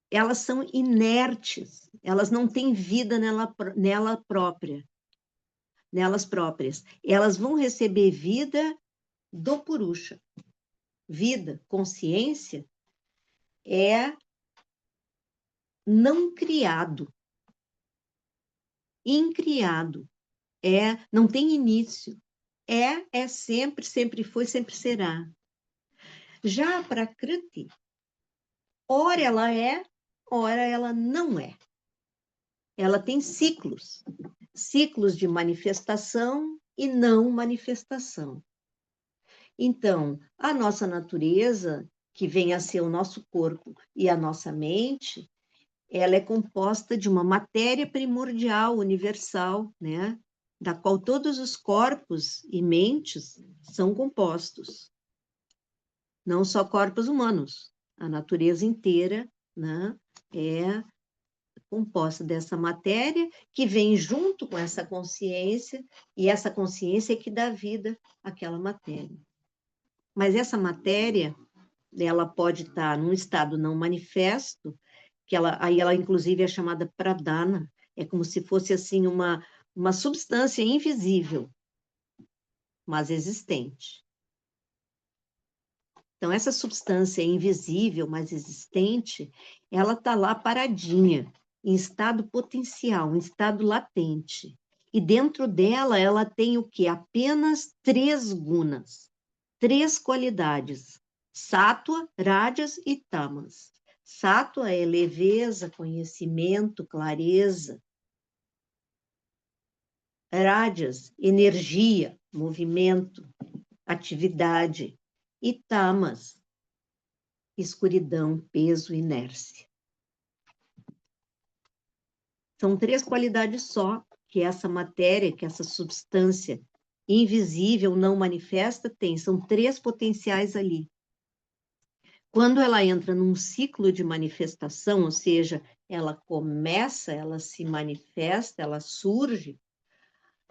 elas são inertes, elas não têm vida nelas próprias. Elas vão receber vida do Purusha. Vida, consciência, é não criado, incriado, não tem início. É sempre, sempre foi, sempre será. Já a Prakriti, ora ela é, ora ela não é. Ela tem ciclos de manifestação e não manifestação. Então, a nossa natureza, que vem a ser o nosso corpo e a nossa mente, ela é composta de uma matéria primordial, universal, né? Da qual todos os corpos e mentes são compostos. Não só corpos humanos, a natureza inteira, né, é composta dessa matéria que vem junto com essa consciência, e essa consciência é que dá vida àquela matéria. Mas essa matéria, ela pode estar num estado não manifesto, aí ela inclusive é chamada pradana, é como se fosse assim uma substância invisível, mas existente. Então, essa substância invisível, mas existente, ela está lá paradinha, em estado potencial, em estado latente. E dentro dela, ela tem o quê? Apenas 3 gunas, 3 qualidades: sátua, rájas e tamas. Sátua é leveza, conhecimento, clareza. Rájas, energia, movimento, atividade. E tamas, escuridão, peso, inércia. São 3 qualidades só que essa matéria, que essa substância invisível, não manifesta, tem. São 3 potenciais ali. Quando ela entra num ciclo de manifestação, ou seja, ela começa, ela se manifesta, ela surge,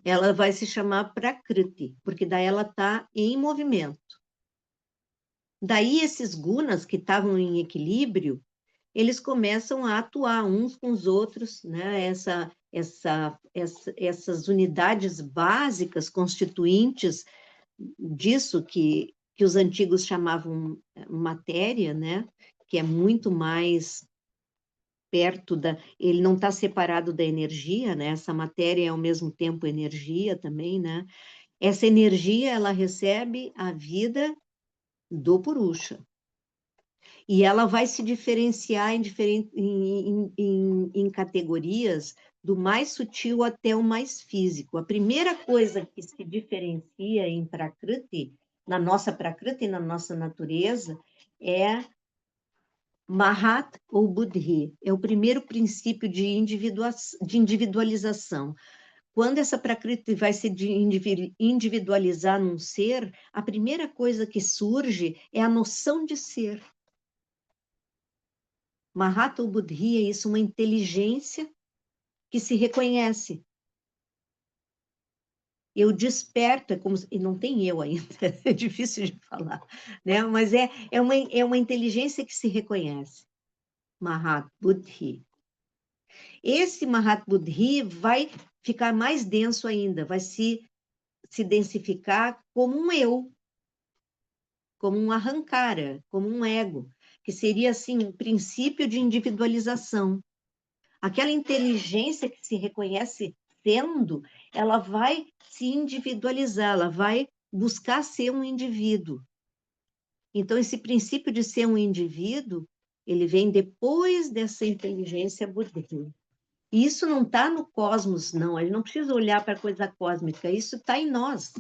ela vai se chamar Prakriti, porque daí ela está em movimento. Daí esses gunas que estavam em equilíbrio, eles começam a atuar uns com os outros, né? Essas unidades básicas constituintes disso que os antigos chamavam matéria, né? Que é muito mais perto da... Ele não está separado da energia, né? Essa matéria é ao mesmo tempo energia também, né? Essa energia, ela recebe a vida do Purusha. E ela vai se diferenciar em categorias do mais sutil até o mais físico. A primeira coisa que se diferencia em Prakriti, na nossa Prakriti, na nossa natureza, é Mahat ou Buddhi. É o primeiro princípio de individualização. Quando essa Prakriti vai se individualizar num ser, a primeira coisa que surge é a noção de ser. Mahata ou Buddhi é isso, uma inteligência que se reconhece. Eu desperto, é como, e não tem eu ainda, é difícil de falar, né? Mas é uma inteligência que se reconhece. Mahat Buddhi. Esse Mahat Buddhi vai ficar mais denso ainda, vai se densificar como um eu, como um ahankara, como um ego, que seria assim um princípio de individualização. Aquela inteligência que se reconhece sendo, ela vai se individualizar, ela vai buscar ser um indivíduo. Então, esse princípio de ser um indivíduo, ele vem depois dessa inteligência budista. Isso não está no cosmos, não. A gente não precisa olhar para a coisa cósmica. Isso está em nós.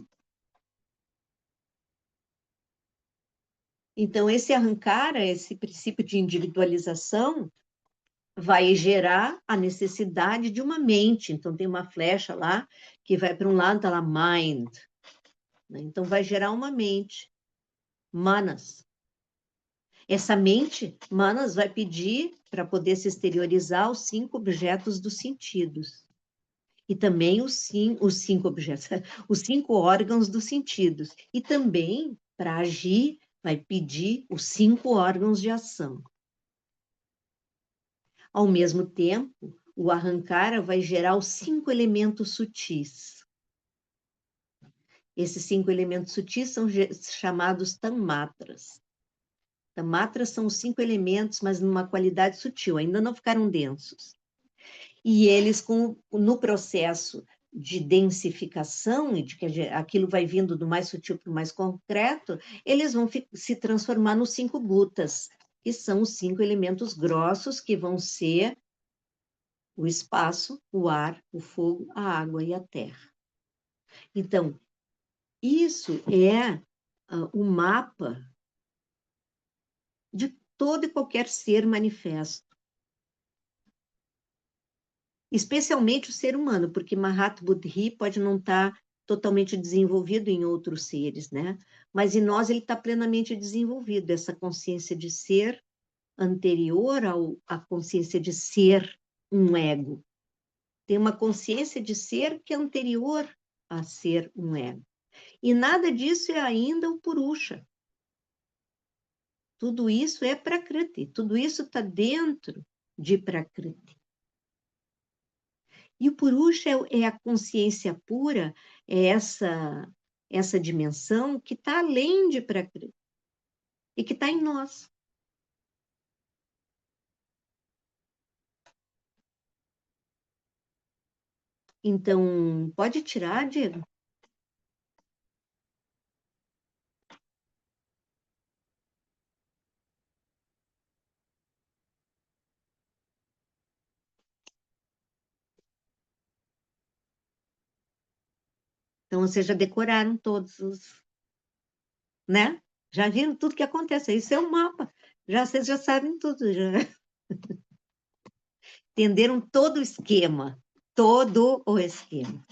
Então, esse arrancar, esse princípio de individualização, vai gerar a necessidade de uma mente. Então, tem uma flecha lá que vai para um lado, está lá mind. Né? Então, vai gerar uma mente. Manas. Essa mente, Manas, vai pedir para poder se exteriorizar os 5 objetos dos sentidos. E também os 5 objetos, os 5 órgãos dos sentidos. E também, para agir, vai pedir os 5 órgãos de ação. Ao mesmo tempo, o Ahankara vai gerar os 5 elementos sutis. Esses 5 elementos sutis são chamados Tanmatras. Tanmatras são os 5 elementos, mas numa qualidade sutil, ainda não ficaram densos. E eles, no processo de densificação, e de que aquilo vai vindo do mais sutil para o mais concreto, eles vão se transformar nos 5 bhutas, que são os 5 elementos grossos que vão ser o espaço, o ar, o fogo, a água e a terra. Então, isso é o mapa de todo e qualquer ser manifesto, especialmente o ser humano, porque Mahat Buddhi pode não estar totalmente desenvolvido em outros seres, né? Mas em nós ele está plenamente desenvolvido, essa consciência de ser anterior à consciência de ser um ego. Tem uma consciência de ser que é anterior a ser um ego. E nada disso é ainda o Purusha. Tudo isso é Prakriti, tudo isso está dentro de Prakriti. E o Purusha é a consciência pura, é essa dimensão que está além de Prakriti e que está em nós. Então, pode tirar, Diego? Então, vocês já decoraram todos os, né? Já viram tudo que acontece. Isso é um mapa. Vocês já sabem tudo, já entenderam todo o esquema, todo o esquema.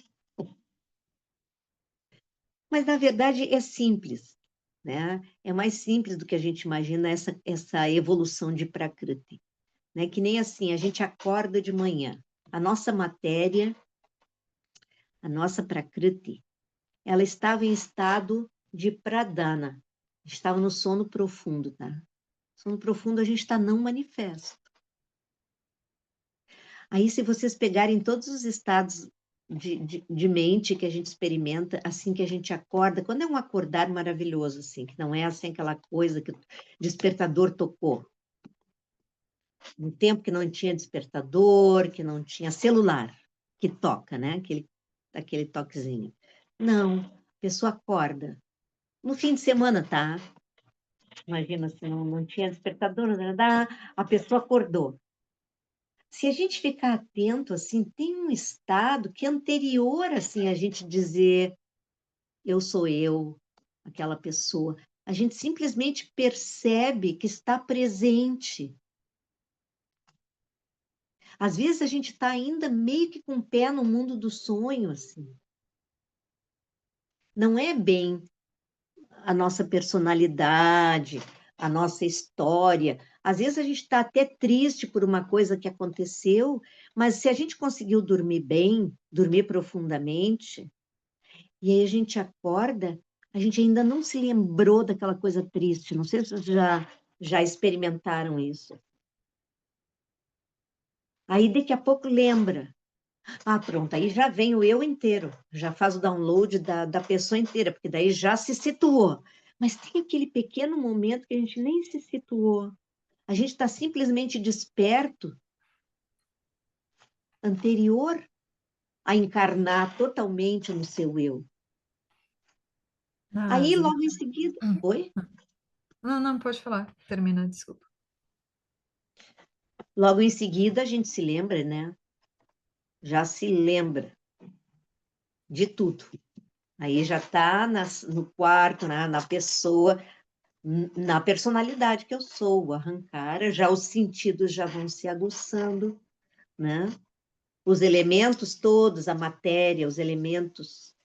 Mas, na verdade, é simples, né? É mais simples do que a gente imagina essa evolução de Prakriti, né? Que nem assim, a gente acorda de manhã. A nossa matéria, a nossa Prakriti, ela estava em estado de pradana, estava no sono profundo, tá? Sono profundo a gente está não manifesto. Aí, se vocês pegarem todos os estados de mente que a gente experimenta assim que a gente acorda, quando é um acordar maravilhoso, assim, que não é assim aquela coisa que o despertador tocou. Um tempo que não tinha despertador, que não tinha celular, que toca, né? Aquele toquezinho. Não, a pessoa acorda. No fim de semana, tá? Imagina se não tinha despertador, a pessoa acordou. Se a gente ficar atento, assim, tem um estado que é anterior, assim, a gente dizer eu sou eu, aquela pessoa. A gente simplesmente percebe que está presente. Às vezes a gente está ainda meio que com o pé no mundo do sonho, assim. Não é bem a nossa personalidade, a nossa história. Às vezes a gente está até triste por uma coisa que aconteceu, mas se a gente conseguiu dormir bem, dormir profundamente, e aí a gente acorda, a gente ainda não se lembrou daquela coisa triste. Não sei se vocês já experimentaram isso. Aí daqui a pouco lembra. Ah, pronto, aí já vem o eu inteiro, já faz o download da pessoa inteira, porque daí já se situou. Mas tem aquele pequeno momento que a gente nem se situou. A gente está simplesmente desperto, anterior a encarnar totalmente no seu eu. Aí, Nasa. logo em seguida. Oi? Não, não, pode falar. Termina, desculpa. Logo em seguida a gente se lembra, né? Já se lembra de tudo. Aí já está no quarto, na pessoa, na personalidade que eu sou, o arrancar, já os sentidos já vão se aguçando, né? Os elementos todos, a matéria, os elementos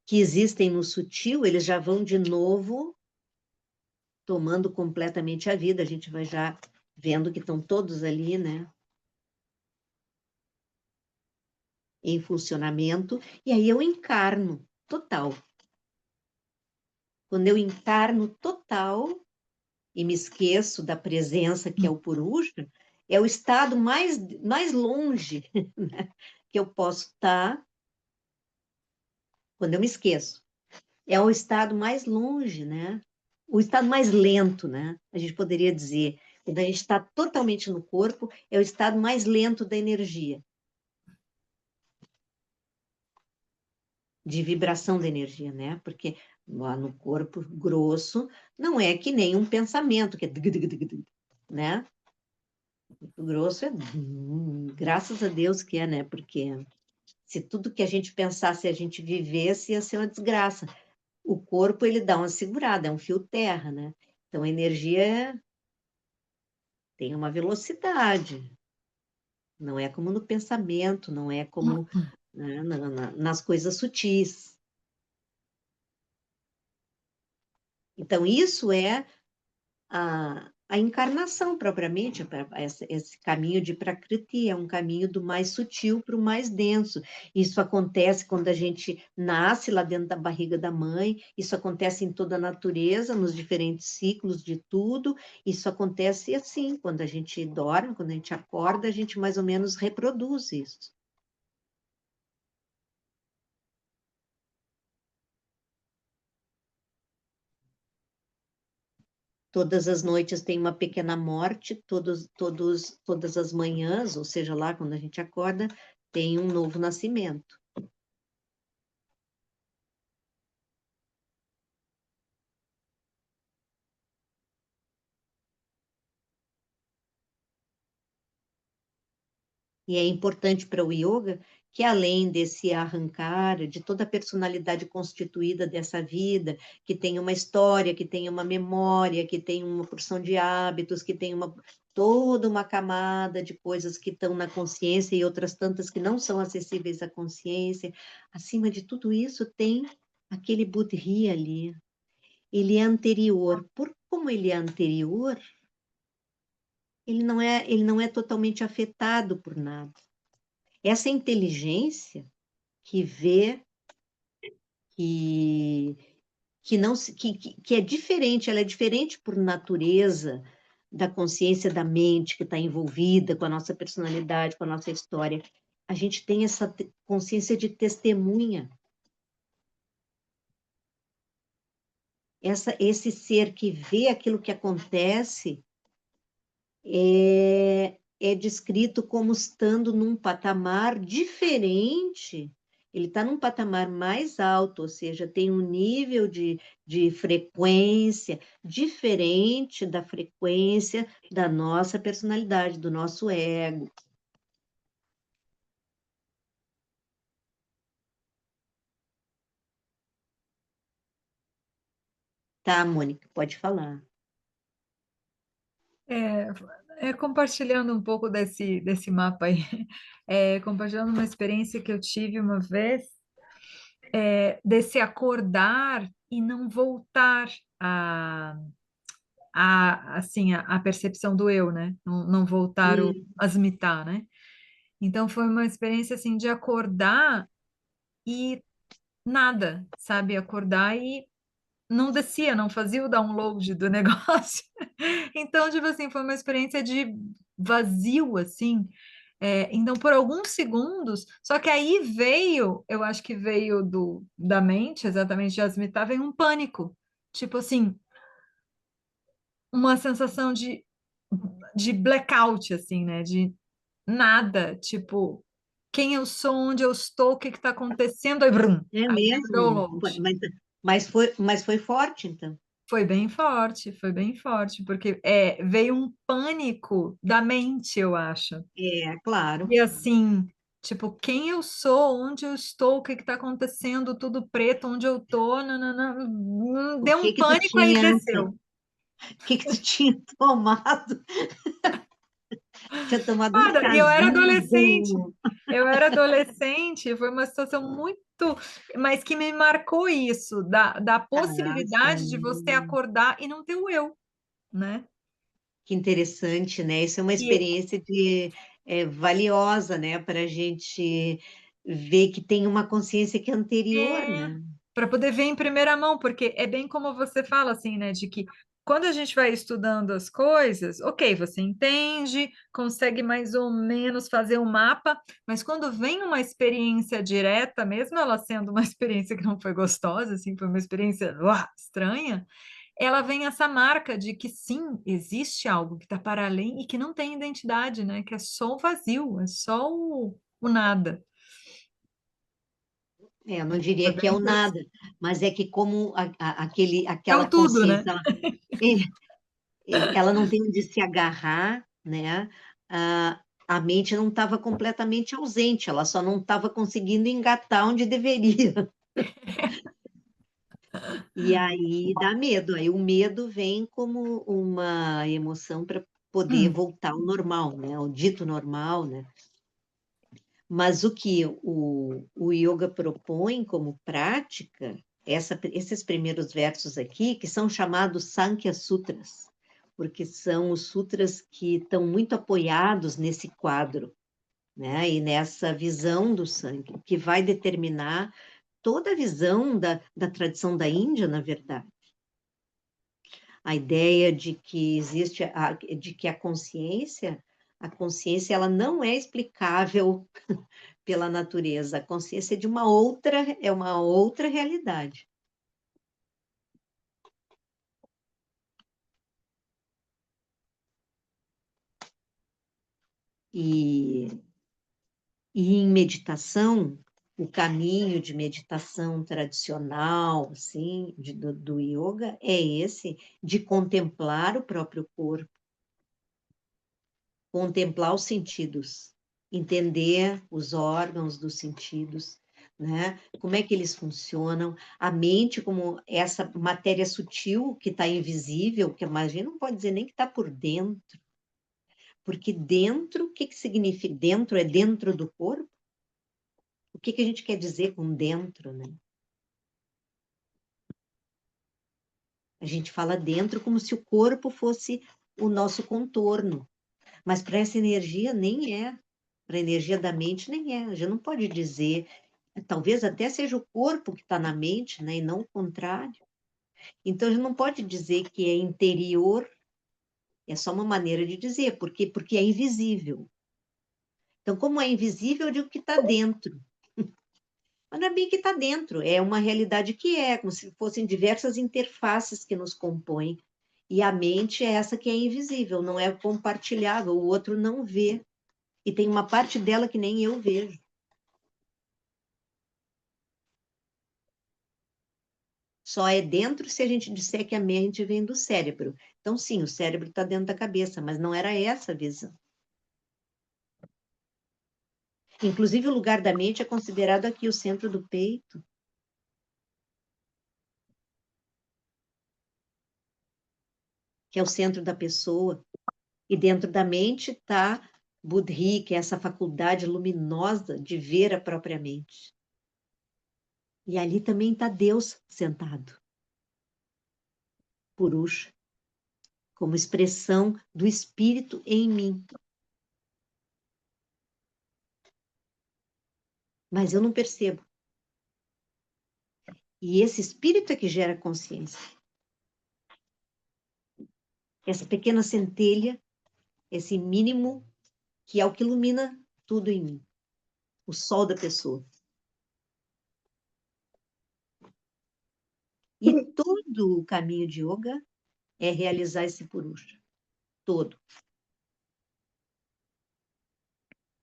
que existem no sutil, eles já vão de novo tomando completamente a vida. A gente vai já vendo que estão todos ali, né? Em funcionamento, e aí eu encarno total. Quando eu encarno total e me esqueço da presença que é o Purusha, é o estado mais longe, né, que eu posso estar quando eu me esqueço. É o estado mais longe, né? O estado mais lento, né? A gente poderia dizer. Quando a gente está totalmente no corpo, é o estado mais lento da energia, de vibração da energia, né? Porque lá no corpo grosso não é que nem um pensamento, que é, né? O grosso é, graças a Deus que é, né? Porque Se tudo que a gente pensasse, a gente vivesse, ia ser uma desgraça. O corpo, ele dá uma segurada, é um fio terra, né? Então, a energia tem uma velocidade, não é como no pensamento, não é como, né, nas coisas sutis. Então, isso é a encarnação propriamente, esse caminho de Prakriti, é um caminho do mais sutil para o mais denso. Isso acontece quando a gente nasce lá dentro da barriga da mãe, isso acontece em toda a natureza, nos diferentes ciclos de tudo, isso acontece assim, quando a gente dorme, quando a gente acorda, a gente mais ou menos reproduz isso. Todas as noites tem uma pequena morte, todas as manhãs, ou seja, lá quando a gente acorda, tem um novo nascimento. E é importante para o yoga que, além desse arrancar, de toda a personalidade constituída dessa vida, que tem uma história, que tem uma memória, que tem uma porção de hábitos, que tem toda uma camada de coisas que estão na consciência e outras tantas que não são acessíveis à consciência, acima de tudo isso tem aquele Buddhi ali. Ele é anterior. Como ele é anterior, ele não é totalmente afetado por nada. Essa inteligência que vê que, que não que é diferente, ela é diferente por natureza da consciência da mente que está envolvida com a nossa personalidade, com a nossa história. A gente tem essa consciência de testemunha. Esse ser que vê aquilo que acontece é descrito como estando num patamar diferente. Ele está num patamar mais alto, ou seja, tem um nível de frequência diferente da frequência da nossa personalidade, do nosso ego. Tá, Mônica, pode falar. É, compartilhando um pouco desse mapa aí, compartilhando uma experiência que eu tive uma vez, desse acordar e não voltar assim, a percepção do eu, né? Não voltar o Hum, asmitar, né? Então foi uma experiência assim de acordar e nada, sabe? Acordar e não descia, não fazia o download do negócio. Então, tipo assim, foi uma experiência de vazio, assim. Então, por alguns segundos, só que aí veio, eu acho que veio da mente, exatamente de Asmita, veio um pânico. Tipo assim, uma sensação de blackout, assim, né? De nada, tipo, quem eu sou, onde eu estou, o que está acontecendo, aí, brum, é aí veio o mesmo? download. Mas foi forte, então. Foi bem forte, porque veio um pânico da mente, eu acho. É, claro. E assim, tipo, quem eu sou, onde eu estou, o que está acontecendo, tudo preto, onde eu tô, nananã, O deu que um que tu pânico aí tinha, desceu. o que que tu tinha tomado? Tinha tomado um Cara, e casulo. eu era adolescente, foi uma situação muito, mas que me marcou isso, da Ah, possibilidade de você sim. acordar e não ter o eu, né? Que interessante, né? Isso é uma E experiência valiosa, né? Para a gente ver que tem uma consciência que é anterior, né? para poder ver em primeira mão, porque é bem como você fala, assim, né, de que quando a gente vai estudando as coisas, ok, você entende, consegue mais ou menos fazer um mapa, mas quando vem uma experiência direta, mesmo ela sendo uma experiência que não foi gostosa, assim, foi uma experiência estranha, ela vem essa marca de que sim, existe algo que está para além e que não tem identidade, né, que é só o vazio, é só o nada. Eu não Foi diria que é bem o interessante. nada, mas é que como É aquela o tudo, né? consciência, ela não tem onde se agarrar, né? A mente não estava completamente ausente, ela só não estava conseguindo engatar onde deveria. E aí dá medo, aí o medo vem como uma emoção para poder Hum, voltar ao normal, né? Ao dito normal, né? Mas o que o yoga propõe como prática, esses primeiros versos aqui, que são chamados Sankhya Sutras, porque são os sutras que estão muito apoiados nesse quadro, né? E nessa visão do Sankhya, que vai determinar toda a visão da tradição da Índia, na verdade. A ideia de que existe, de que a consciência ela não é explicável pela natureza. A consciência é uma outra realidade. E, e em meditação, o caminho de meditação tradicional, assim, do yoga, é esse de contemplar o próprio corpo, contemplar os sentidos, entender os órgãos dos sentidos, né? Como é que eles funcionam, a mente como essa matéria sutil que está invisível, que a magia não pode dizer nem que está por dentro, porque dentro, o que que significa? Dentro é dentro do corpo? O que que a gente quer dizer com dentro, né? A gente fala dentro como se o corpo fosse o nosso contorno, mas para essa energia nem é. Para a energia da mente nem é. A gente não pode dizer, talvez até seja o corpo que está na mente, né, e não o contrário. Então a gente não pode dizer que é interior, é só uma maneira de dizer, porque é invisível. Então, como é invisível, eu digo que está dentro. Mas não é bem que está dentro, é uma realidade que é, como se fossem diversas interfaces que nos compõem. E a mente é essa que é invisível, não é compartilhável, o outro não vê. E tem uma parte dela que nem eu vejo. Só é dentro se a gente disser que a mente vem do cérebro. Então, sim, o cérebro está dentro da cabeça, mas não era essa a visão. Inclusive, o lugar da mente é considerado aqui o centro do peito, que é o centro da pessoa. E dentro da mente está Buddhi, que é essa faculdade luminosa de ver a própria mente. E ali também está Deus sentado, Purusha, como expressão do espírito em mim. Mas eu não percebo. E esse espírito é que gera consciência. Essa pequena centelha, esse mínimo, que é o que ilumina tudo em mim. O sol da pessoa. E todo o caminho de yoga é realizar esse Purusha. Todo.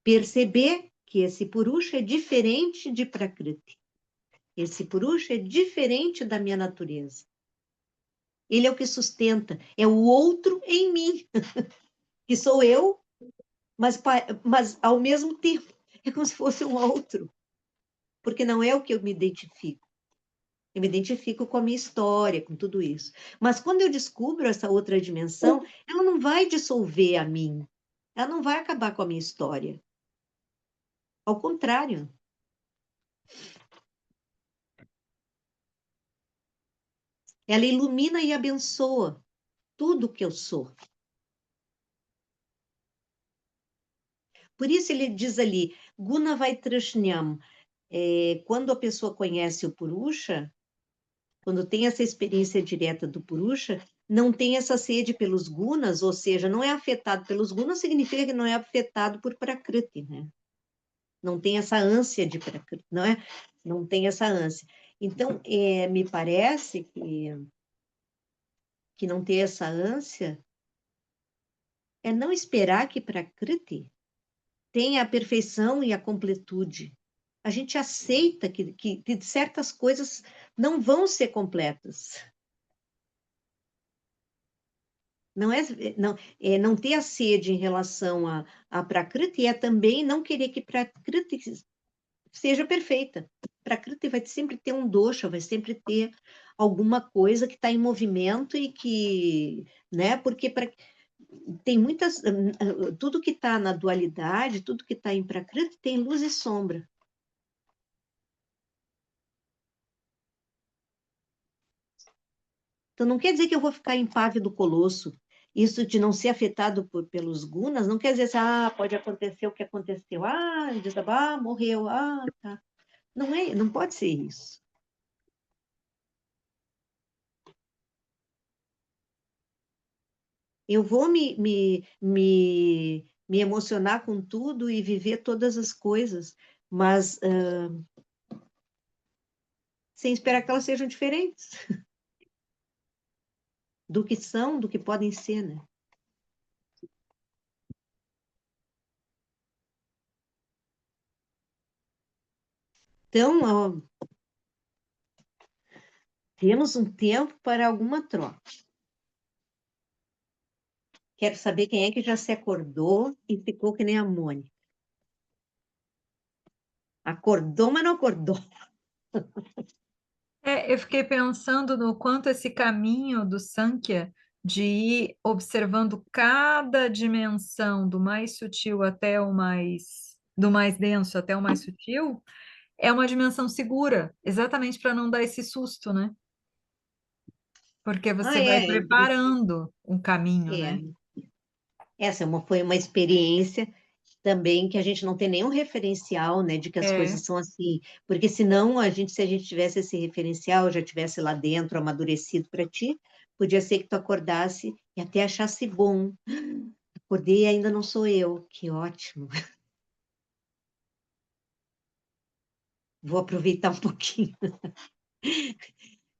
Perceber que esse Purusha é diferente de Prakriti. Esse Purusha é diferente da minha natureza. Ele é o que sustenta, é o outro em mim, que sou eu, mas ao mesmo tempo é como se fosse um outro, porque não é o que eu me identifico. Eu me identifico com a minha história, com tudo isso. Mas quando eu descubro essa outra dimensão, ela não vai dissolver a mim. Ela não vai acabar com a minha história. Ao contrário, ela ilumina e abençoa tudo que eu sou. Por isso ele diz ali, Guna Vaitrashnyam, quando a pessoa conhece o Purusha, quando tem essa experiência direta do Purusha, não tem essa sede pelos gunas, ou seja, não é afetado pelos gunas, significa que não é afetado por Prakriti, né? Não tem essa ânsia de Prakriti, não é? Não tem essa ânsia. Então, me parece que não ter essa ânsia é não esperar que Prakriti tenha a perfeição e a completude. A gente aceita que certas coisas não vão ser completas. Não não ter a sede em relação a Prakriti é também não querer que Prakriti seja perfeita. Prakriti vai sempre ter um dosha, vai sempre ter alguma coisa que está em movimento e que, né? Porque tem muitas, tudo que está na dualidade, tudo que está em Prakriti tem luz e sombra. Então não quer dizer que eu vou ficar impávido colosso. Isso de não ser afetado pelos gunas, não quer dizer assim, pode acontecer o que aconteceu. Desabar, morreu. Tá. Não é, não pode ser isso. Eu vou me emocionar com tudo e viver todas as coisas, mas sem esperar que elas sejam diferentes do que são, do que podem ser, né? Então, temos um tempo para alguma troca. Quero saber quem é que já se acordou e ficou que nem a Mônica. Acordou, mas não acordou. Eu fiquei pensando no quanto esse caminho do Sankhya, de ir observando cada dimensão, do mais sutil até o mais, do mais denso até o mais sutil, é uma dimensão segura, exatamente para não dar esse susto, né? Porque você vai preparando um caminho, né? É. Essa foi uma experiência também que a gente não tem nenhum referencial, né, de que as É, coisas são assim, porque senão se a gente tivesse esse referencial, já tivesse lá dentro amadurecido para ti, podia ser que tu acordasse e até achasse bom. Acordei e ainda não sou eu, que ótimo. Vou aproveitar um pouquinho.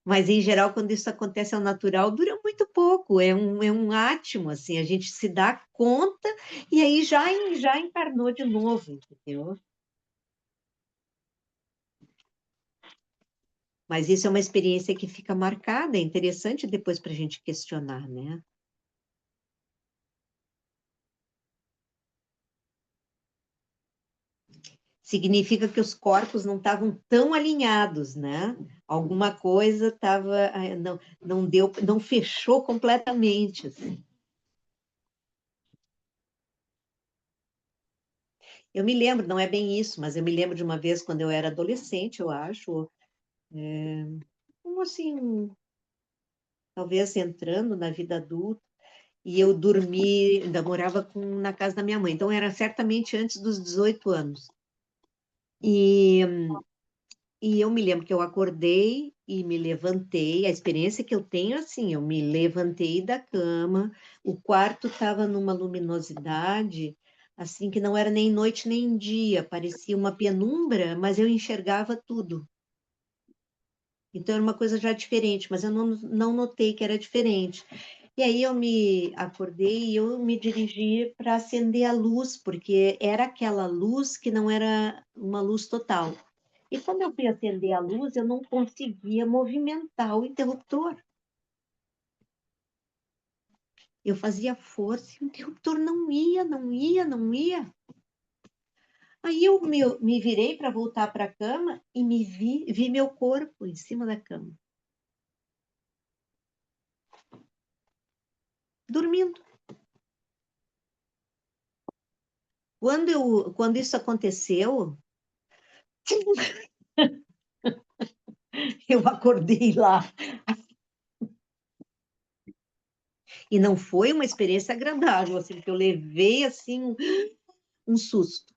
Mas, em geral, quando isso acontece ao natural, dura muito pouco, é um átimo, assim, a gente se dá conta e aí já encarnou de novo, entendeu? Mas isso é uma experiência que fica marcada, é interessante depois para a gente questionar, né? Significa que os corpos não estavam tão alinhados, né? Alguma coisa estava, não deu, não fechou completamente, assim. Eu me lembro, não é bem isso, mas eu me lembro de uma vez quando eu era adolescente, eu acho, como assim, talvez entrando na vida adulta, e eu dormi, ainda morava na casa da minha mãe, então era certamente antes dos 18 anos. E, e eu me lembro que eu acordei e me levantei, a experiência que eu tenho, assim, eu me levantei da cama, o quarto estava numa luminosidade, assim, que não era nem noite nem dia, parecia uma penumbra, mas eu enxergava tudo. Então era uma coisa já diferente, mas eu não notei que era diferente. E aí eu me acordei e eu me dirigi para acender a luz, porque era aquela luz que não era uma luz total. E quando eu fui acender a luz, eu não conseguia movimentar o interruptor. Eu fazia força e o interruptor não ia, não ia, não ia. Aí eu me virei para voltar para a cama e vi meu corpo em cima da cama, dormindo. Quando isso aconteceu, eu acordei lá. E não foi uma experiência agradável, assim, porque eu levei, assim, um susto.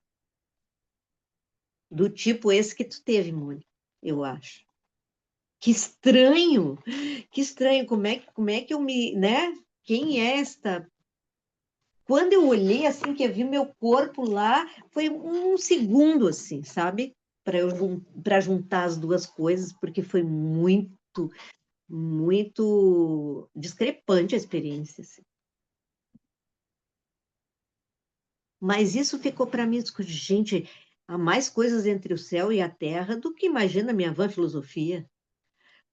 Do tipo esse que tu teve, Mônica, eu acho. Que estranho! Que estranho! Como é que eu né? Quem é esta? Quando eu olhei, assim, que eu vi meu corpo lá, foi um segundo, assim, sabe? Para juntar as duas coisas, porque foi muito discrepante a experiência, assim. Mas isso ficou para mim, gente, há mais coisas entre o céu e a terra do que imagina a minha vã filosofia.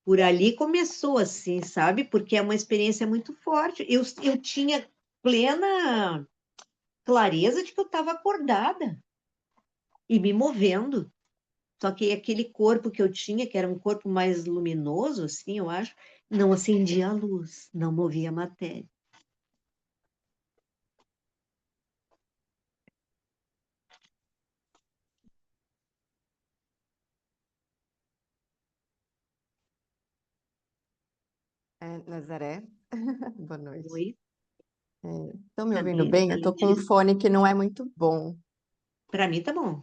por ali começou assim, sabe? Porque é uma experiência muito forte. Eu tinha plena clareza de que eu estava acordada e me movendo. Só que aquele corpo que eu tinha, que era um corpo mais luminoso, assim, eu acho, não acendia a luz, não movia a matéria. Nazaré, boa noite. Oi, Estão me tá ouvindo bem? bem? Eu tô com um fone que não é muito bom. Para mim tá bom.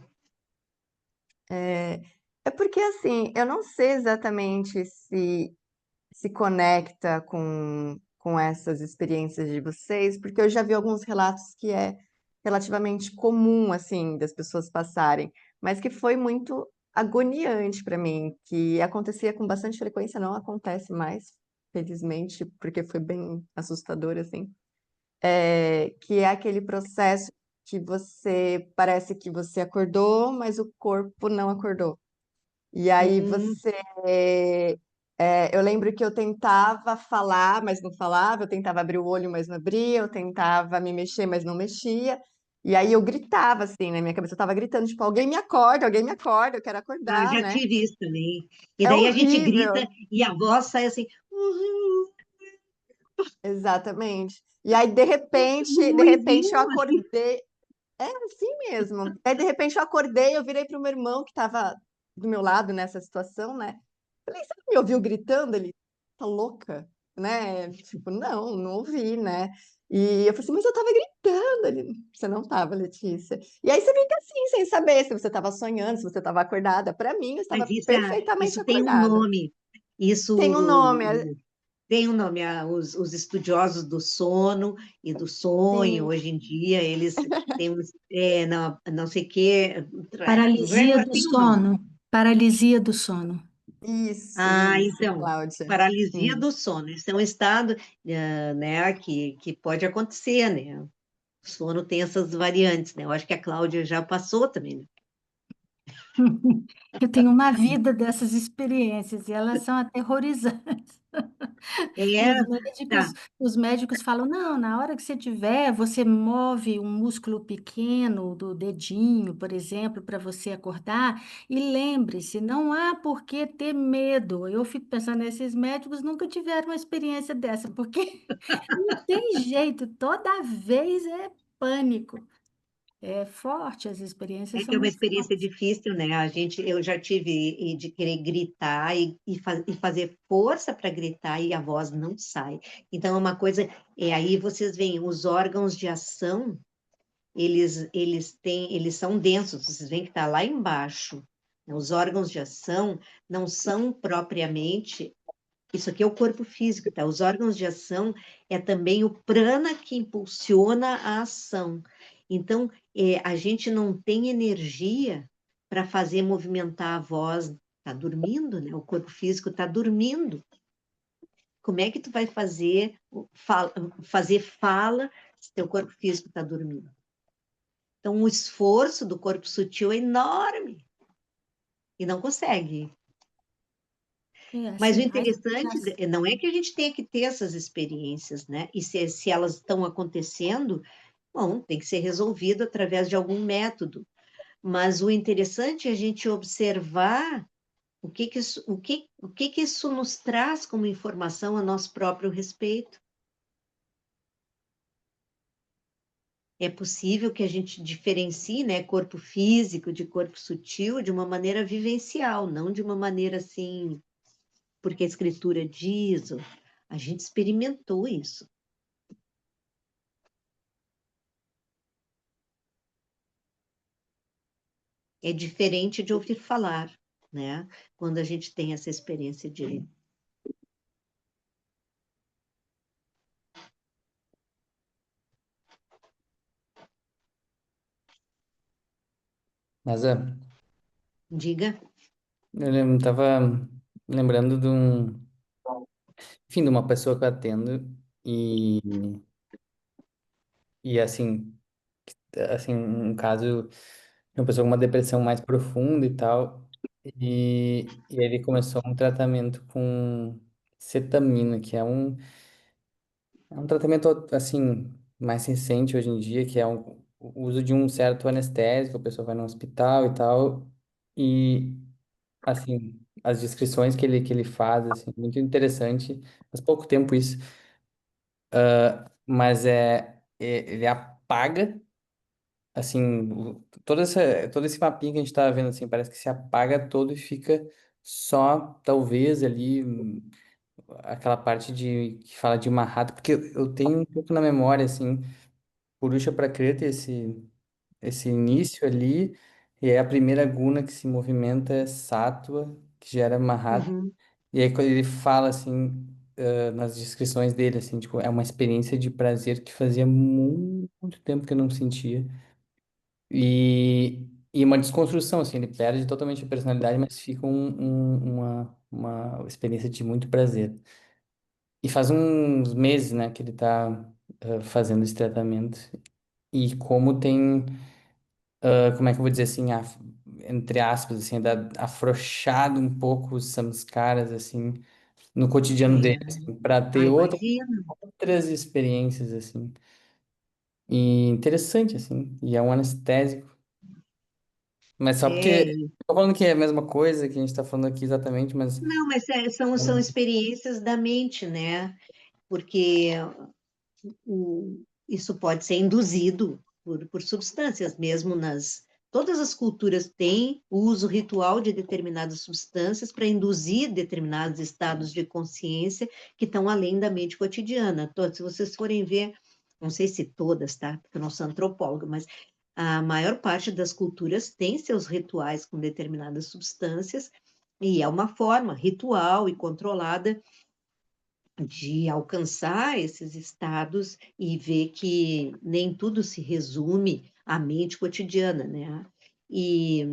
É, é porque assim, eu não sei exatamente se conecta com essas experiências de vocês, porque eu já vi alguns relatos que é relativamente comum, assim, das pessoas passarem, mas que foi muito agoniante para mim, que acontecia com bastante frequência, não acontece mais, felizmente, porque foi bem assustador, assim, que é aquele processo que você parece que você acordou, mas o corpo não acordou. E aí Hum, você. Eu lembro que eu tentava falar, mas não falava, eu tentava abrir o olho, mas não abria, eu tentava me mexer, mas não mexia. E aí eu gritava assim na minha cabeça, eu tava gritando, tipo, alguém me acorda, eu quero eu acordar, já né? tive isso também. E É daí a gente grita horrível. e a voz sai assim, "Uhum, Exatamente. E aí, um de repente eu ruizinho assim. acordei. É assim mesmo. Aí, de repente, eu acordei, eu virei para o meu irmão, que estava do meu lado nessa situação, né? Falei, você não me ouviu gritando? Ele, tá louca? Né? Tipo, não, não ouvi, né? E eu falei assim, mas eu tava gritando. Ele, você não tava, Letícia. E aí você fica assim, sem saber se você estava sonhando, se você estava acordada. Para mim, eu Mas estava perfeitamente isso tem um acordada. nome. Tem um nome, Isso tem um nome. Os estudiosos do sono e do sonho, assim, hoje em dia, eles têm não, não sei o quê. Paralisia do Tem um nome. sono. Paralisia do sono. Ah, isso, então, Cláudia. paralisia Hum. do sono. Isso é um estado, né, que pode acontecer, né? O sono tem essas variantes, né? Eu acho que a Cláudia já passou também, né? Eu tenho uma vida dessas experiências e elas são aterrorizantes. E É, tá. os médicos falam, não, na hora que você tiver, você move um músculo pequeno do dedinho, por exemplo, para você acordar. E lembre-se, não há por que ter medo. Eu fico pensando, esses médicos nunca tiveram uma experiência dessa, porque não tem jeito, toda vez é pânico. É forte, as experiências É são que é uma muito experiência fortes. difícil, né? Eu já tive de querer gritar e fazer força para gritar e a voz não sai. Então, é uma coisa, aí vocês veem, os órgãos de ação, eles são densos, vocês veem que está lá embaixo. Né? Os órgãos de ação não são propriamente, isso aqui é o corpo físico, tá? Os órgãos de ação é também o prana que impulsiona a ação. Então, a gente não tem energia para fazer movimentar a voz, está dormindo, né? O corpo físico está dormindo. Como é que tu vai fazer fala se teu corpo físico está dormindo? Então, o esforço do corpo sutil é enorme e não consegue. É, Mas o sinais de interessante não é que a gente tenha que ter essas experiências, né? E se elas estão acontecendo, bom, tem que ser resolvido através de algum método. Mas o interessante é a gente observar o que que isso nos traz como informação a nosso próprio respeito. É possível que a gente diferencie, né, corpo físico de corpo sutil de uma maneira vivencial, não de uma maneira assim, porque a escritura diz, ou a gente experimentou isso. É diferente de ouvir falar, né? Quando a gente tem essa experiência de. Mas Diga. tava lembrando enfim, de uma pessoa que eu atendo e, e assim, um caso de uma pessoa com uma depressão mais profunda e tal. E ele começou um tratamento com cetamina, que é um tratamento, assim, mais recente hoje em dia, que é o uso de um certo anestésico, a pessoa vai no hospital e tal, e, assim, as descrições que ele faz, assim, muito interessante, faz pouco tempo isso, mas ele apaga, assim, todo esse mapinha que a gente tá vendo, assim, parece que se apaga todo e fica só, talvez, ali, aquela parte que fala de Mahatma, porque eu tenho um pouco na memória, assim, Purusha Prakriti, esse início ali, e é a primeira guna que se movimenta é Sattva, que gera Mahatma. Uhum, E aí quando ele fala assim, nas descrições dele, assim, tipo, é uma experiência de prazer que fazia muito tempo que eu não sentia. E uma desconstrução, assim, ele perde totalmente a personalidade, mas fica uma experiência de muito prazer. E faz uns meses, né, que ele tá fazendo esse tratamento. E como tem como é que eu vou dizer assim, entre aspas, assim, afrouxado um pouco os samskaras, assim, no cotidiano é. dele, para Ah, ter imagina. outras experiências, assim. E interessante, assim, e é um anestésico. Mas só É, porque, tô falando que é a mesma coisa que a gente tá falando aqui exatamente, mas não, mas são experiências da mente, né? Porque isso pode ser induzido por substâncias, mesmo nas. Todas as culturas têm o uso ritual de determinadas substâncias para induzir determinados estados de consciência que estão além da mente cotidiana. Se vocês forem ver, não sei se todas, tá? Porque eu não sou antropóloga, mas a maior parte das culturas tem seus rituais com determinadas substâncias, e é uma forma ritual e controlada de alcançar esses estados e ver que nem tudo se resume à mente cotidiana, né? E,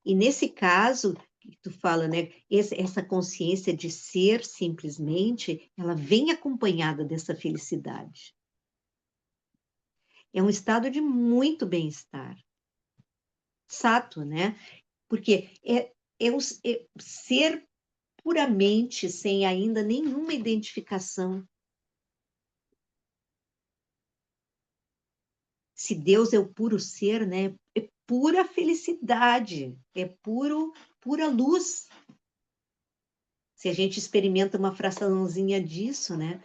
e nesse caso que tu fala, né, essa consciência de ser simplesmente, ela vem acompanhada dessa felicidade. É um estado de muito bem-estar, sato, né? Porque é ser puramente sem ainda nenhuma identificação. Se Deus é o puro ser, né? É pura felicidade, é pura luz. Se a gente experimenta uma fraçãozinha disso, né?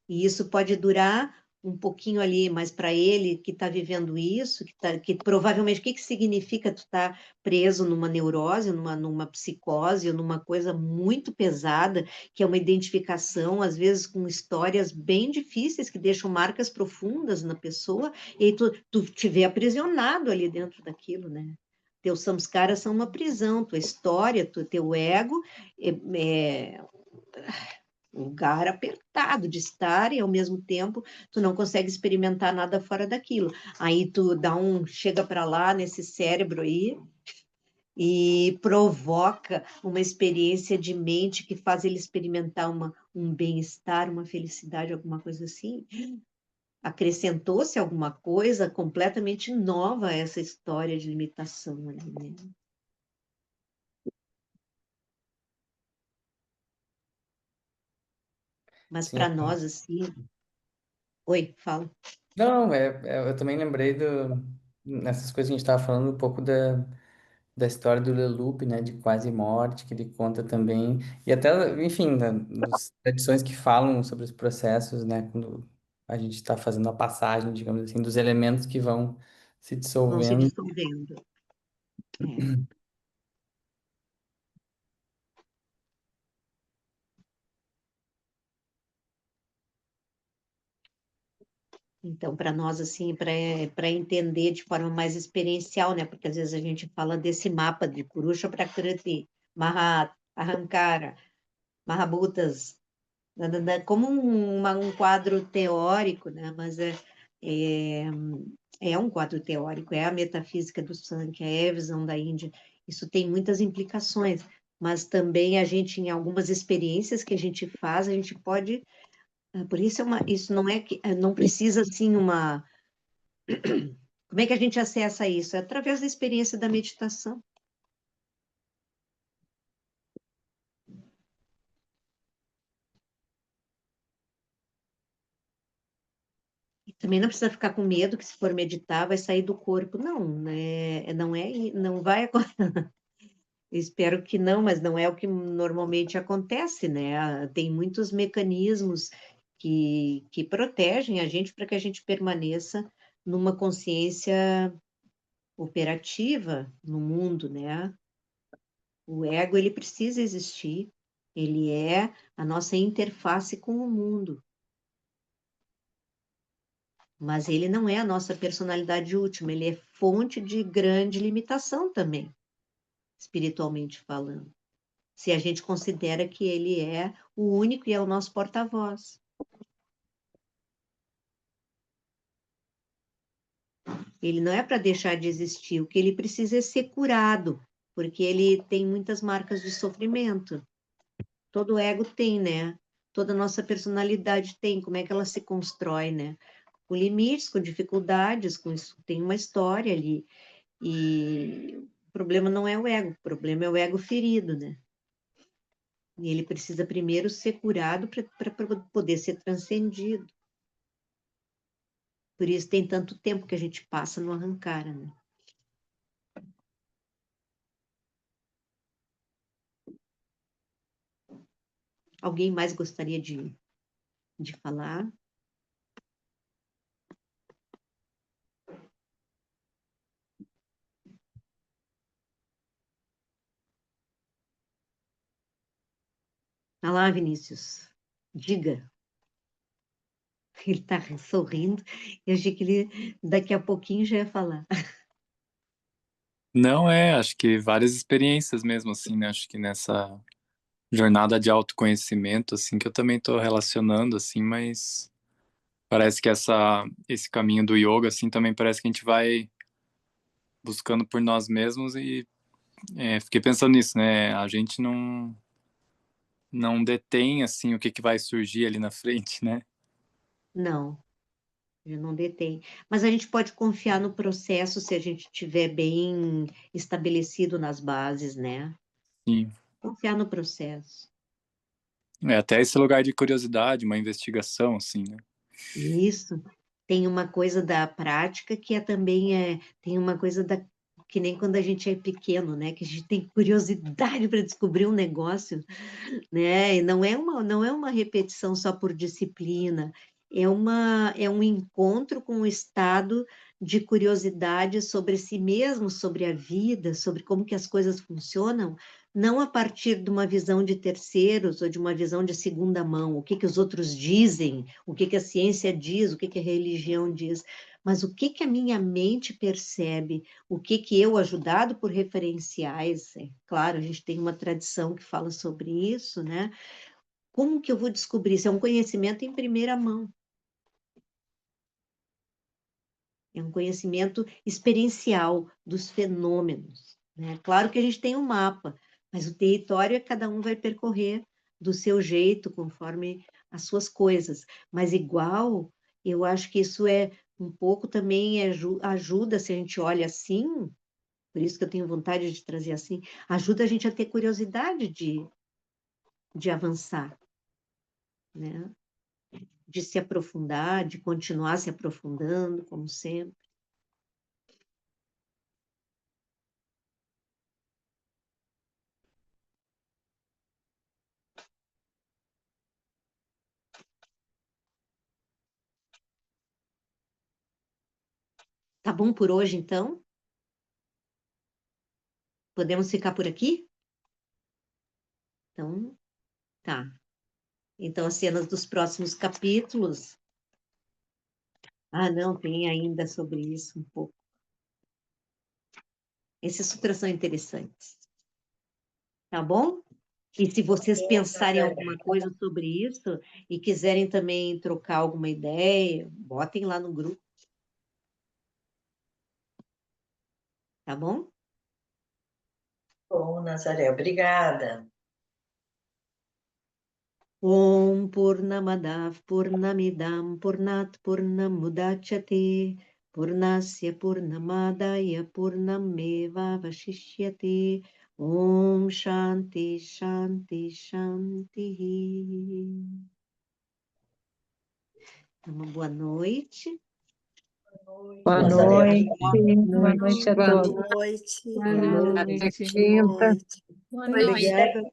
E isso pode durar um pouquinho ali, mas para ele que está vivendo isso, que provavelmente, o que significa tu estar tá preso numa neurose, numa psicose, ou numa coisa muito pesada, que é uma identificação, às vezes, com histórias bem difíceis, que deixam marcas profundas na pessoa, e aí tu te vê aprisionado ali dentro daquilo, né? Teus samskaras são uma prisão, tua história, teu ego é um lugar apertado de estar e ao mesmo tempo tu não consegue experimentar nada fora daquilo. Aí tu chega para lá nesse cérebro aí e provoca uma experiência de mente que faz ele experimentar um bem-estar, uma felicidade, alguma coisa assim. Acrescentou-se alguma coisa completamente nova a essa história de limitação ali, né? Mas sim. para nós, assim. Oi, fala. Não, eu também lembrei nessas coisas que a gente estava falando, um pouco da história do Leloup, né, de quase morte, que ele conta também, e até, enfim, das tradições que falam sobre os processos, né, quando a gente está fazendo a passagem, digamos assim, dos elementos que vão se Vão se dissolvendo. dissolvendo. É. Então, para nós, assim, para entender de forma mais experiencial, né? Porque às vezes a gente fala desse mapa de Purusha Prakriti, Mahat, Ahankara, Mahabhutas, como um quadro teórico, né? Mas é, é um quadro teórico, é a metafísica do Sankhya, é a visão da Índia. Isso tem muitas implicações, mas também a gente, em algumas experiências que a gente faz, a gente pode. Por isso, isso não é que não precisa assim Como é que a gente acessa isso? É através da experiência da meditação. E também não precisa ficar com medo que se for meditar vai sair do corpo. Não, né? Não vai acontecer. Espero que não, mas não é o que normalmente acontece, né? Tem muitos mecanismos que protegem a gente para que a gente permaneça numa consciência operativa no mundo, né? O ego, ele precisa existir, ele é a nossa interface com o mundo, mas ele não é a nossa personalidade última, ele é fonte de grande limitação também, espiritualmente falando. Se a gente considera que ele é o único e é o nosso porta-voz. Ele não é para deixar de existir, o que ele precisa é ser curado, porque ele tem muitas marcas de sofrimento. Todo ego tem, né? Toda nossa personalidade tem, como é que ela se constrói, né? Com limites, com dificuldades, com isso, tem uma história ali. E o problema não é o ego, o problema é o ego ferido, né? E ele precisa primeiro ser curado para poder ser transcendido. Por isso tem tanto tempo que a gente passa no arrancar, né? Alguém mais gostaria de falar? Olha lá, Vinícius. Diga. Ele está sorrindo. Eu achei que ele daqui a pouquinho já ia falar. Não é, acho que várias experiências mesmo, assim, né? Acho que nessa jornada de autoconhecimento, assim, que eu também tô relacionando, assim, mas parece que esse caminho do yoga, assim, também parece que a gente vai buscando por nós mesmos e fiquei pensando nisso, né? A gente não detém, assim, o que que vai surgir ali na frente, né? Não, ele não detém. Mas a gente pode confiar no processo se a gente estiver bem estabelecido nas bases, né? Sim. Confiar no processo. Até esse lugar de curiosidade, uma investigação, assim, né? Isso. Tem uma coisa da prática que tem uma coisa que nem quando a gente é pequeno, né? Que a gente tem curiosidade para descobrir um negócio, né? E não é uma repetição só por disciplina, é um encontro com um estado de curiosidade sobre si mesmo, sobre a vida, sobre como que as coisas funcionam, não a partir de uma visão de terceiros ou de uma visão de segunda mão, o que que os outros dizem, o que que a ciência diz, o que que a religião diz, mas o que que a minha mente percebe, o que que eu, ajudado por referenciais, claro, a gente tem uma tradição que fala sobre isso, né? Como que eu vou descobrir? Isso é um conhecimento em primeira mão. É um conhecimento experiencial dos fenômenos, né? Claro que a gente tem um mapa, mas o território cada um vai percorrer do seu jeito, conforme as suas coisas. Mas igual, eu acho que isso é um pouco também ajuda, se a gente olha assim, por isso que eu tenho vontade de trazer assim, ajuda a gente a ter curiosidade de avançar, né? De se aprofundar, de continuar se aprofundando, como sempre. Tá bom por hoje, então? Podemos ficar por aqui? Então, tá. Então, as cenas dos próximos capítulos. Ah, não, tem ainda sobre isso um pouco. Esses sutras são interessantes. Tá bom? E se vocês pensarem alguma coisa sobre isso e quiserem também trocar alguma ideia, botem lá no grupo, tá bom? Bom, Nazaré, obrigada. Om Purnamadav Purnamidam Purnat Purnamudachyate Purnasya Purnamadaya Purnameva Vashishyate. Om Shanti Shanti Shanti. Então, uma boa noite. Boa Boa noite. noite. Boa noite a Boa todos. noite. Boa noite. Boa Boa noite. noite. Boa noite. Obrigada.